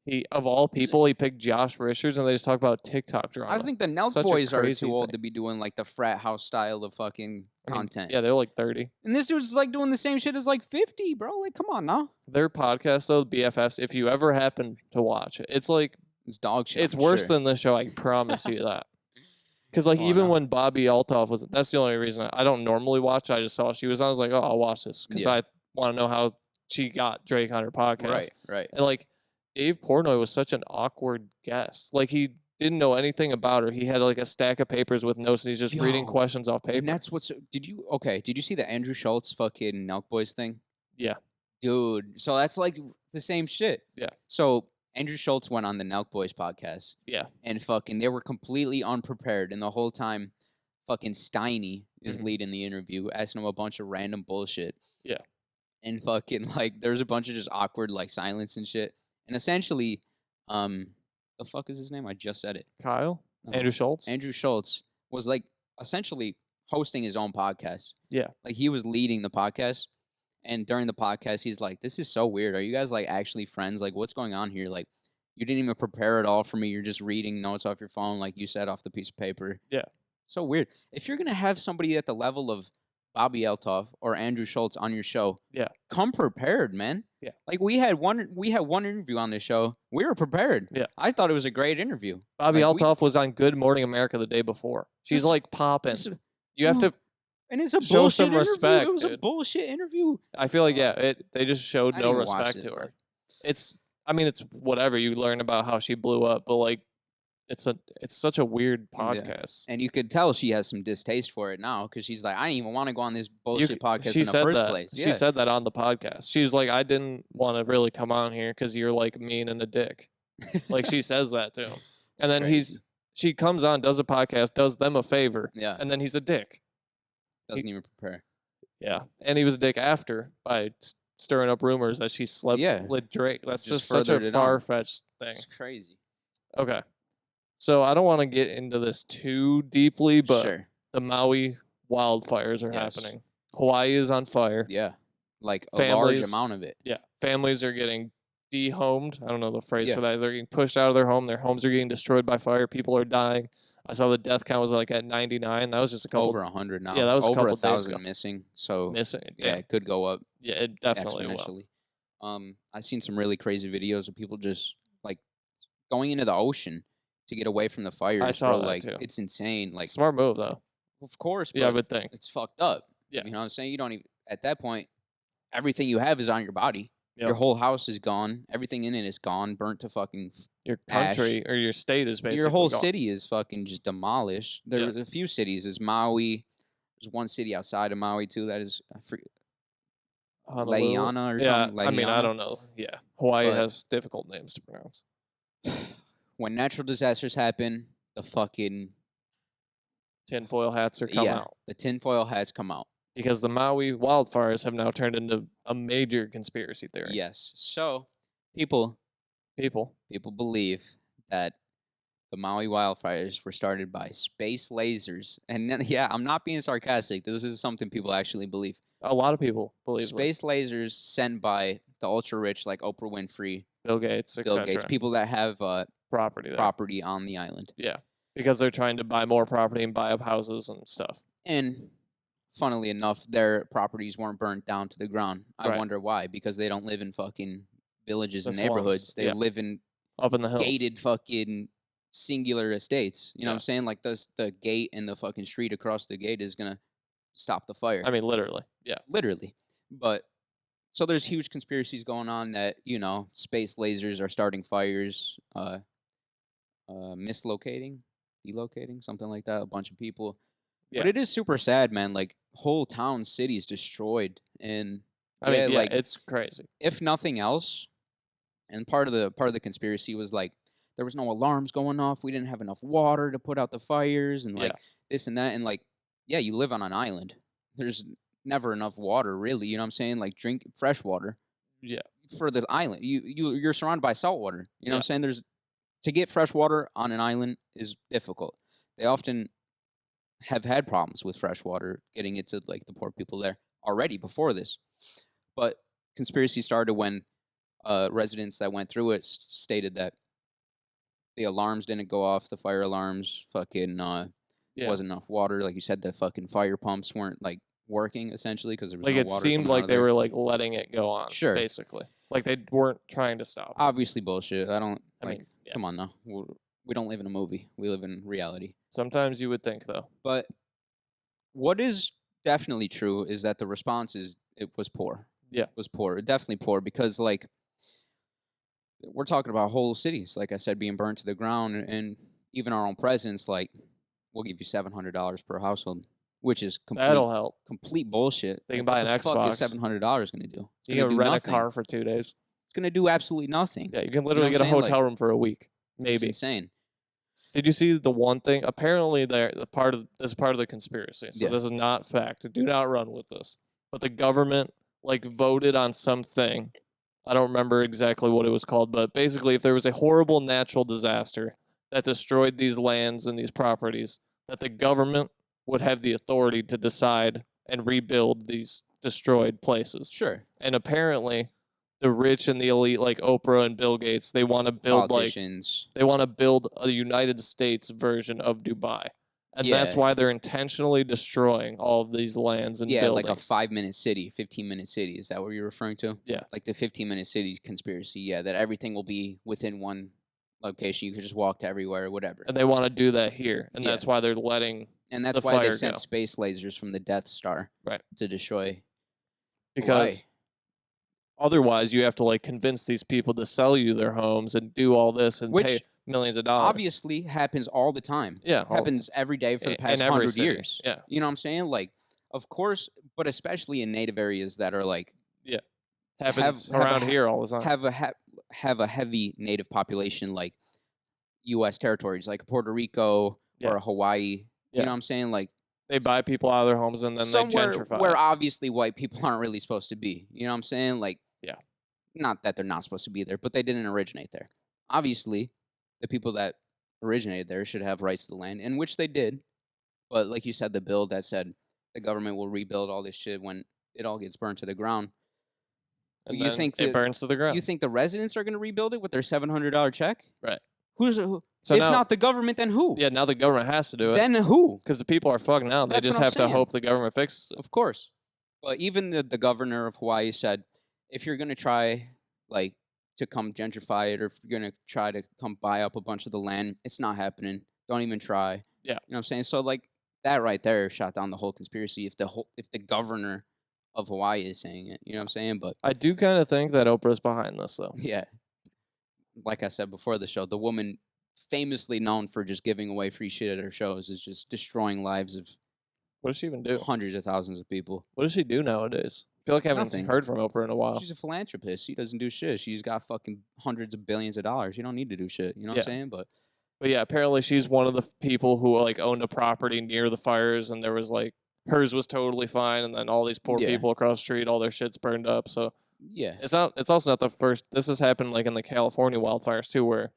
he, of all people, he picked Josh Richards and they just talk about TikTok drama. I think the Nelk Such a boys are crazy too old thing. to be doing like the frat house style of fucking I mean, content. Yeah, they're like 30. And this dude's like doing the same shit as like 50, bro. Like, come on now. Their podcast though, BFFs, if you ever happen to watch it, it's like It's dog shit. it's I'm worse sure. than this show. I promise you that. Because like Oh, even no. when Bobbi Althoff was, that's the only reason I don't normally watch. I just saw she was on. I was like, oh, I'll watch this because Yeah. I want to know how she got Drake on her podcast. Right. And like Dave Portnoy was such an awkward guest. Like he didn't know anything about her. He had like a stack of papers with notes, and he's just reading Yo, questions off paper. And that's what's. Did you see the Andrew Schultz fucking Nelk Boys thing? Yeah. Dude, so that's like the same shit. Yeah. So Andrew Schultz went on the Nelk Boys podcast. Yeah. And fucking, they were completely unprepared. And the whole time, fucking Steiny is leading the interview, asking him a bunch of random bullshit. Yeah. And fucking, like, there's a bunch of just awkward, like, silence and shit. And essentially, the fuck is his name? I just said it. Kyle? No. Andrew Schultz? Andrew Schultz was, like, essentially hosting his own podcast. Yeah. Like, he was leading the podcast. And during the podcast, he's like, this is so weird. Are you guys, like, actually friends? Like, what's going on here? Like, you didn't even prepare at all for me. You're just reading notes off your phone, like you said, off the piece of paper. Yeah. So weird. If you're going to have somebody at the level of Bobbi Althoff or Andrew Schultz on your show, Yeah. come prepared, man. Yeah. Like, we had one interview on this show. We were prepared. Yeah. I thought it was a great interview. Bobbi Like, Althoff was on Good Morning America the day before. She's This- like popping. this is- You have to. And it's a Show bullshit some interview. respect, It was a dude. bullshit interview. I feel like they just showed I no didn't even watch respect it, to her. but- It's whatever you learn about how she blew up, but like it's such a weird podcast. And you could tell she has some distaste for it now because she's like, I didn't even want to go on this bullshit podcast She in the said first that. place. She said that on the podcast. She was like, I didn't want to really come on here because you're like mean and a dick. Like she says that to him, and then crazy. she comes on, does a podcast, does them a favor, Yeah. and then he's a dick. Doesn't even prepare. Yeah, and he was a dick after by stirring up rumors that she slept Yeah. with Drake. That's Just just such furthered a it on. far-fetched thing. It's crazy. Okay. So I don't want to get into this too deeply, but sure. the Maui wildfires are Yes. happening. Hawaii is on fire. Yeah. Like a Families- large amount of it. Yeah. Families are getting dehomed. I don't know the phrase Yeah. for that. They're getting pushed out of their home. Their homes are getting destroyed by fire. People are dying. I saw the death count was like at 99. That was just a couple Over 100 now. Yeah, that was a over couple days 1,000 ago. missing. So missing. yeah, it could go up Yeah, it definitely will. exponentially. I've seen some really crazy videos of people just like going into the ocean to get away from the fires. saw bro. that like too. it's insane. Like Smart move though. of course, but Yeah, I would think. it's fucked up. Yeah. You know what I'm saying? You don't even at that point, everything you have is on your body. Yep. Your whole house is gone. Everything in it is gone, burnt to fucking. Your ash. country or your state is basically Your whole gone. city is fucking just demolished. There are a few cities. There's Maui. There's one city outside of Maui too. That is Honolulu. Laiana or Yeah, something. I mean, I Laiana. don't know. Yeah, Hawaii But- has difficult names to pronounce. When natural disasters happen, the fucking Tinfoil hats are coming out the tinfoil hats come out. because the Maui wildfires have now turned into a major conspiracy theory. Yes. So people People. believe that the Maui wildfires were started by space lasers. And then, yeah, I'm not being sarcastic. This is something people actually believe. A lot of people believe Space lasers sent by the ultra rich like Oprah Winfrey, Bill Gates, Bill etc. Gates, people that have Property there. property on the island. Yeah, because they're trying to buy more property and buy up houses and stuff. And funnily enough, their properties weren't burnt down to the ground. I Right. wonder why. Because they don't live in fucking villages The and slums, neighborhoods. They yeah. live in Up in the hills. gated fucking singular estates. You know what Yeah. I'm saying? Like the gate and the fucking street across the gate is gonna stop the fire. I mean, literally. Yeah. Literally. But so there's huge conspiracies going on that, you know, space lasers are starting fires, mislocating, delocating, something like that, a bunch of people. Yeah. But it is super sad, man. Like whole town cities destroyed. And I mean, yeah, like it's crazy. if nothing else, and part of the conspiracy was like there was no alarms going off. We didn't have enough water to put out the fires and like Yeah. this and that. And like, yeah, you live on an island. There's never enough water, really. You know what I'm saying? Like drink fresh water Yeah. for the island. You're surrounded by salt water. You know what I'm Yeah. saying? There's to get fresh water on an island is difficult. They often have had problems with fresh water getting it to like the poor people there already before this. But conspiracy started when residents that went through it stated that the alarms didn't go off, the fire alarms, fucking Yeah. wasn't enough water. Like you said, the fucking fire pumps weren't like working essentially because there was Like no it water seemed coming out like of they there. were like letting it go on. Sure. Basically. Like they weren't trying to stop. it. Obviously bullshit. I don't I like. mean, yeah. Come on now. We don't live in a movie. We live in reality. Sometimes you would think, though. But what is definitely true is that the response is it was poor. Yeah. It was poor. Definitely poor because, like, we're talking about whole cities, like I said, being burned to the ground. And even our own presidents, like, we'll give you $700 per household, which is That'll help. complete bullshit. They can Like, buy what an the fuck Xbox. is $700 going to do? It's You going to can do rent nothing. a car for 2 days. It's going to do absolutely nothing. Yeah, you can literally what get a I'm saying? hotel Like, room for a week, It's maybe. insane. Did you see the one thing? Apparently, this is part of the conspiracy. So Yeah. this is not fact. Do not run with this. But the government voted on something. I don't remember exactly what it was called, but basically, if there was a horrible natural disaster that destroyed these lands and these properties, that the government would have the authority to decide and rebuild these destroyed places. Sure. And apparently, the rich and the elite, like Oprah and Bill Gates, they want to build Politicians. they want to build a United States version of Dubai. And that's Yeah. why they're intentionally destroying all of these lands and buildings. Like a 5-minute city, 15-minute city. Is that what you're referring to? Yeah. Like the 15-minute city conspiracy. Yeah, that everything will be within one location. You could just walk to everywhere, whatever. And they want to do that here. And Yeah. that's why they're letting, And that's the why they fire sent go. space lasers from the Death Star Right. to destroy because Hawaii. otherwise you have to convince these people to sell you their homes and do all this and Which pay millions of dollars. Obviously happens all the time. Yeah. Happens every day for the in past every 100 city. years. Yeah. You know what I'm saying? Like, of course, but especially in native areas that are like Happens have a around ha- here all the time. have a heavy native population, like U.S. territories, like Puerto Rico Yeah. or Hawaii. Yeah. You know what I'm saying? Like They buy people out of their homes and then they somewhere gentrify. where it. obviously white people aren't really supposed to be. You know what I'm saying? Like, Yeah. Not that they're not supposed to be there, but they didn't originate there. Obviously, the people that originated there should have rights to the land, in which they did. But like you said, the bill that said the government will rebuild all this shit when it all gets burned to the ground. And you then think it burns to the ground. You think the residents are going to rebuild it with their $700 check? Right. Who? So If now, not the government, then who? yeah, now the government has to do it. Then who? Because the people are fucked now. They That's just what I'm have to saying. hope the government fixes it. Of course. But even the governor of Hawaii said, if you're going to try, to come gentrify it, or if you're going to try to come buy up a bunch of the land, it's not happening. Don't even try. Yeah. You know what I'm saying? So, that right there shot down the whole conspiracy if the governor of Hawaii is saying it. You know what I'm saying? But, I do kind of think that Oprah's behind this, though. yeah. Like I said before the show, the woman famously known for just giving away free shit at her shows is just destroying lives of What does she even do? hundreds of thousands of people. What does she do nowadays? I feel like I haven't Nothing. heard from Oprah in a while. She's a philanthropist. She doesn't do shit. She's got fucking hundreds of billions of dollars. You don't need to do shit. You know what I'm Yeah. saying? But But yeah, apparently she's one of the people who owned a property near the fires, and there was hers was totally fine, and then all these poor Yeah. people across the street, all their shit's burned up. So yeah. it's also not the first. This has happened in the California wildfires too, where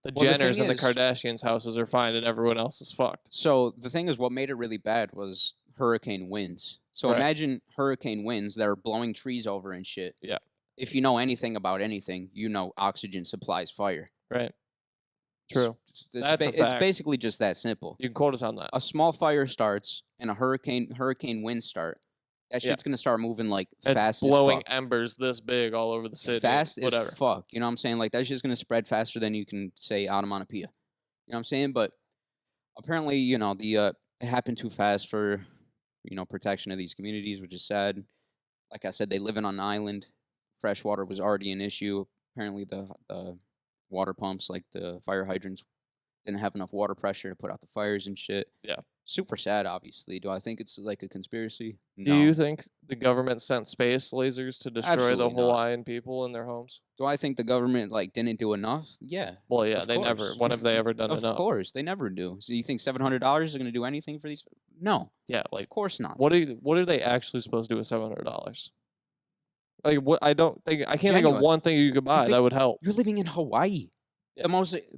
the Well, the Jenners thing and the is- Kardashians' houses are fine, and everyone else is fucked. So the thing is, what made it really bad was hurricane winds. So Right. imagine hurricane winds that are blowing trees over and shit. Yeah. If you know anything about anything, you know oxygen supplies fire. Right. True. That's a It's fact. basically just that simple. You can quote us on that. A small fire starts and a hurricane winds start. That Yeah. shit's gonna start moving It's fast blowing as fuck. embers this big all over the city. Fast whatever. as fuck. You know what I'm saying? That shit's gonna spread faster than you can say onomatopoeia. You know what I'm saying? But apparently, it happened too fast for protection of these communities, which is sad. Like I said, they live on an island. Fresh water was already an issue. Apparently, the water pumps, like the fire hydrants, didn't have enough water pressure to put out the fires and shit. Yeah. Super sad, obviously. Do I think it's a conspiracy? Do you think the government sent space lasers to destroy Absolutely the not. Hawaiian people in their homes? Do I think the government didn't do enough? Yeah. Well, yeah, Of they never. course. When have they ever done Of enough? course, they never do. So you think $700 is going to do anything for these? No, Yeah, of course not. what are they actually supposed to do with $700? What I can't think of Genuine. one thing you could buy think- that would help. You're living in Hawaii, Yeah.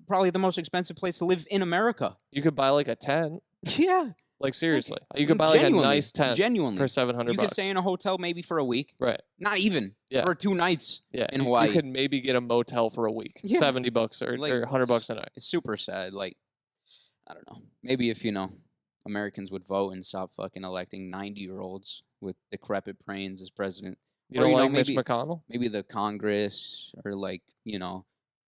probably the most expensive place to live in America. You could buy a tent. Yeah, Seriously, you could buy a genuinely, nice tent genuinely. for $700. You could stay in a hotel maybe for a week, right. not even Yeah. for 2 nights. Yeah, in you Hawaii. could maybe get a motel for a week, Yeah. $70 or $100 a night. It's super sad. I don't know. Maybe if Americans would vote and stop fucking electing 90-year-olds with decrepit brains as president. You Or, don't you know, like Mitch maybe- McConnell? Maybe the Congress or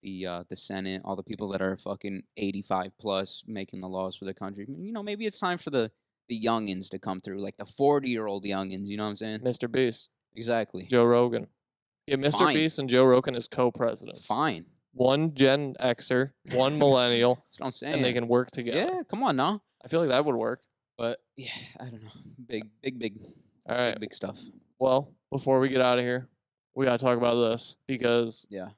the Senate, all the people that are fucking 85 plus making the laws for the country. Maybe it's time for the youngins to come through, like the 40-year-old youngins. You know what I'm saying? Mr. Beast, Exactly. Joe Rogan. Yeah, Mr. Fine. Beast and Joe Rogan as co-presidents. Fine. One Gen Xer, one millennial, That's what I'm saying. and they can work together. Yeah, come on now. I feel like that would work. But yeah, I don't know. Big All right. big stuff. Well, before we get out of here, we got to talk about this because Yeah.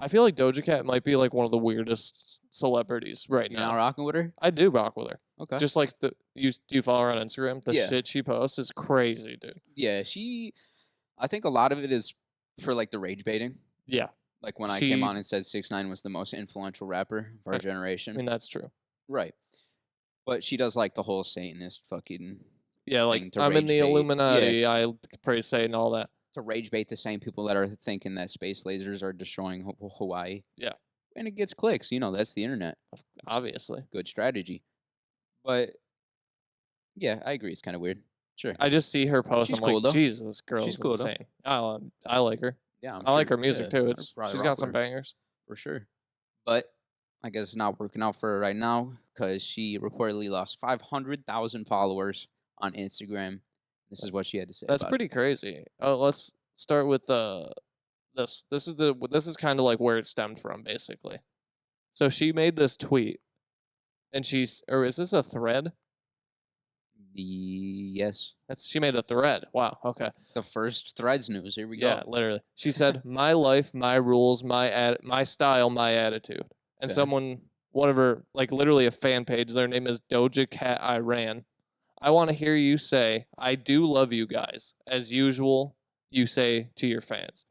I feel like Doja Cat might be like one of the weirdest celebrities right You're now. not rocking with her? I do rock with her. Okay. Just like do you follow her on Instagram? The Yeah. shit she posts is crazy, dude. Yeah, I think a lot of it is for like the rage baiting. Yeah. Like when I She- came on and said 6ix9ine was the most influential rapper of our I generation. I mean, that's true. Right. But she does like the whole Satanist fucking Yeah, like thing to I'm in the rage bait. Illuminati. I praise Satan, all that. to rage bait the same people that are thinking that space lasers are destroying Hawaii. Yeah. And it gets clicks, that's the internet. It's Obviously. good strategy. But yeah, I agree. It's kind of weird. Sure. I just see her post. She's I'm cool, like, though. Jesus, this girl's She's cool, though. insane. I like her. Yeah, I'm I like sure- her music yeah, too. I'd probably She's rock got with some her. bangers. For sure. But I guess it's not working out for her right now because she reportedly lost 500,000 followers on Instagram. This is what she had to say. That's about pretty crazy. Let's start with this. This is kind of like where it stemmed from, basically. So she made this tweet, and is this a thread? Yes. She made a thread. Wow. Okay. The first Threads news. Here we go. Yeah, literally. She said, "My life, my rules, my style, my attitude." And Okay. someone, whatever, like literally a fan page. Their name is Doja Cat Iran. I want to hear you say, "I do love you guys," as usual. You say to your fans,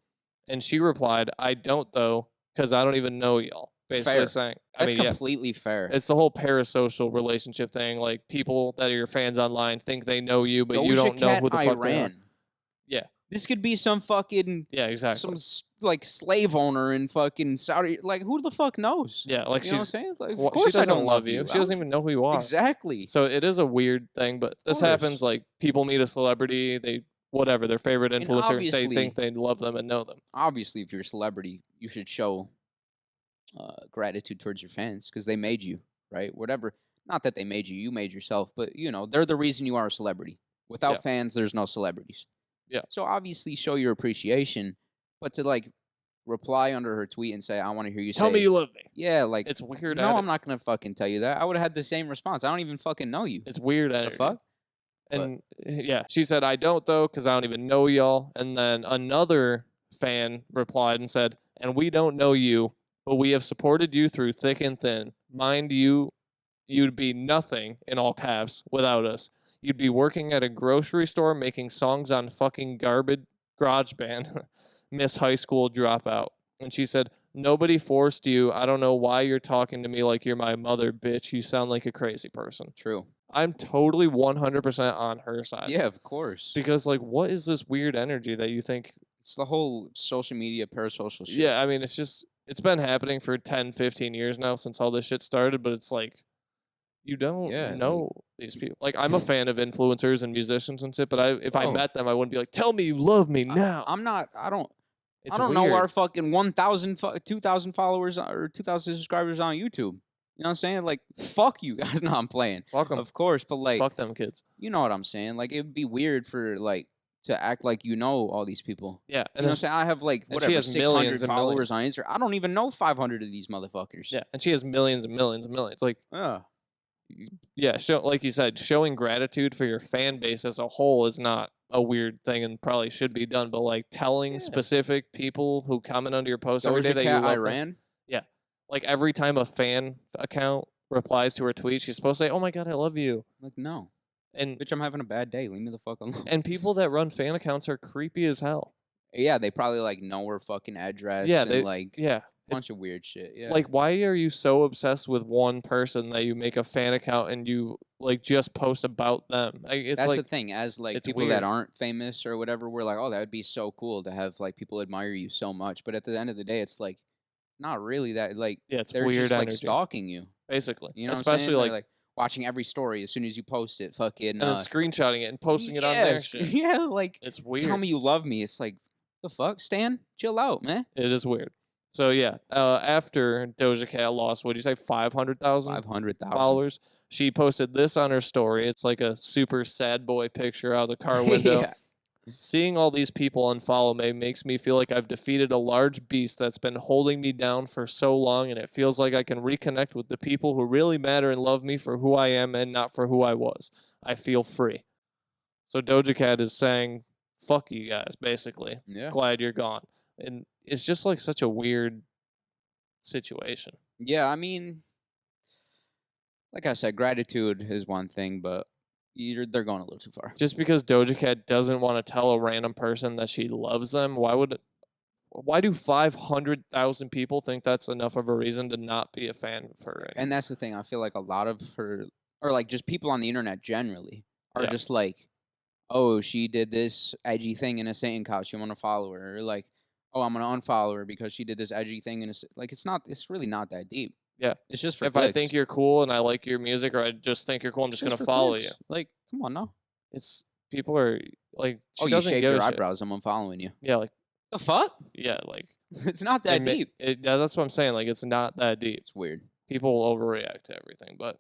and she replied, "I don't though, because I don't even know y'all." Basically Fair. saying, That's yeah, completely fair. it's the whole parasocial relationship thing. Like people that are your fans online think they know you, but you Doja don't know Cat who the fuck they are. Iran. Yeah. This could be some fucking Yeah, exactly. some like slave owner in fucking Saudi. Like who the fuck knows? Yeah, like You know what I'm she's saying? Like, of well, course she I doesn't don't love you. I She doesn't don't- even know who you are. Exactly. So it is a weird thing, but this course. happens like people meet a celebrity, they whatever, their favorite And influencer, they obviously- think they love them and know them. Obviously, if you're a celebrity, you should show gratitude towards your fans because they made you, right? Whatever. Not that they made you, you made yourself, but they're the reason you are a celebrity. Without Yeah. fans, there's no celebrities. Yeah. So obviously, show your appreciation, but to like reply under her tweet and say, "I want to hear you Tell say," me you love me. yeah, like It's weird. no, I'm not gonna fucking tell you that. I would have had the same response. I don't even fucking know you. It's weird The energy. fuck? And yeah, she said, "I don't though, because I don't even know y'all." And then another fan replied and said, "And we don't know you, but we have supported you through thick and thin. Mind you, you'd be nothing in all caps without us. You'd be working at a grocery store making songs on fucking garbage GarageBand, Miss High School Dropout." And she said, "Nobody forced you. I don't know why you're talking to me like you're my mother, bitch. You sound like a crazy person." True. I'm totally 100% on her side. Yeah, of course. Because, like, what is this weird energy that you think? It's the whole social media parasocial shit. Yeah, I mean, it's been happening for 10, 15 years now since all this shit started, but it's like, you don't Yeah, know these people. Like, I'm a fan of influencers and musicians and shit, but if I Oh. met them, I wouldn't be like, "Tell me you love me now." I'm not. I don't. It's I don't weird. know our fucking 1,000, 2,000 followers or 2,000 subscribers on YouTube. You know what I'm saying? Like, fuck you guys. No, I'm playing. Fuck 'em. Of course, but like, Fuck them kids. you know what I'm saying? Like, it'd be weird for like to act like you know all these people. Yeah. You And know what I'm saying? I have like and she whatever has 600 millions and followers on Instagram. I don't even know 500 of these motherfuckers. yeah, and she has millions and millions and millions. Like, Yeah. yeah, like you said, showing gratitude for your fan base as a whole is not a weird thing and probably should be done. But like telling Yeah. specific people who comment under your post every day Doja that you Cat love them, Iran. like every time a fan account replies to her tweet, she's supposed to say, "Oh my god, I love you." Like, no, And bitch, I'm having a bad day. Leave me the fuck alone. and people that run fan accounts are creepy as hell. Yeah, they probably like know her fucking address. Yeah, and, they- like Yeah. bunch of weird shit. Yeah, Like, why are you so obsessed with one person that you make a fan account and you like just post about them? Like, it's that's like the thing. As like it's people weird. that aren't famous or whatever, we're like, oh, that would be so cool to have like people admire you so much. But at the end of the day, it's like not really that. Like yeah, it's they're weird just like energy, stalking you. basically. You know, what I'm especially saying? They're, like watching every story as soon as you post it. Fucking and then screenshotting it and posting it on their yes, shit. Yeah, like It's weird. tell me you love me. It's like the fuck, Stan, chill out, man. It is weird. So yeah, after Doja Cat lost, what'd you say, 500,000 500,000 followers? She posted this on her story. It's like a super sad boy picture out of the car window. Yeah. Seeing all these people unfollow me makes me feel like I've defeated a large beast that's been holding me down for so long, and it feels like I can reconnect with the people who really matter and love me for who I am and not for who I was. I feel free. So Doja Cat is saying, fuck you guys, basically. Yeah. Glad you're gone. And it's just like such a weird situation. Yeah, I mean, like I said, gratitude is one thing, but they're going a little too far. Just because Doja Cat doesn't want to tell a random person that she loves them, why do 500,000 people think that's enough of a reason to not be a fan of her? And that's the thing. I feel like a lot of her, or like just people on the internet generally, are just like, oh, she did this edgy thing in a Satan couch. You want to follow her? Or like, oh, I'm going to unfollow her because she did this edgy thing in a... Like, it's really not that deep. Yeah. It's just for if clicks. I think you're cool and I like your music, or I just think you're cool, I'm just going to follow you. Like, come on, no. It's... People are, like... You shaved your eyebrows, I'm unfollowing you. Yeah, like... The fuck? Yeah, like... It's not that deep. Yeah, that's what I'm saying. Like, it's not that deep. It's weird. People overreact to everything, but...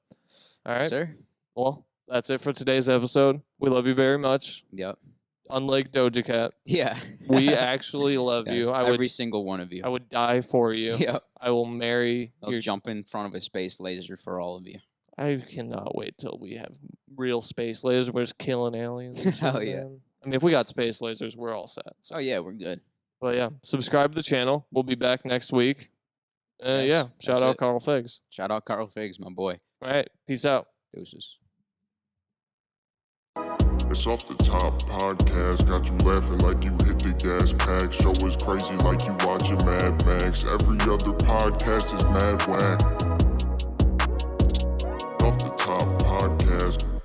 All right. Yes, sir. Well, that's it for today's episode. We love you very much. Yep. Unlike Doja Cat. Yeah. We actually love you. Every single one of you. I would die for you. Yep. I will marry I'll jump in front of a space laser for all of you. I cannot wait till we have real space lasers. We're just killing aliens. And shit, Hell yeah. man. I mean, if we got space lasers, we're all set. So. Oh, yeah, we're good. But yeah, subscribe to the channel. We'll be back next week. Yeah, shout out Carl Figs. Shout out Carl Figs, my boy. All right, peace out. Deuces. It's Off the Top podcast, got you laughing like you hit the gas pack. Show is crazy like you watching Mad Max. Every other podcast is mad whack. Off the Top podcast.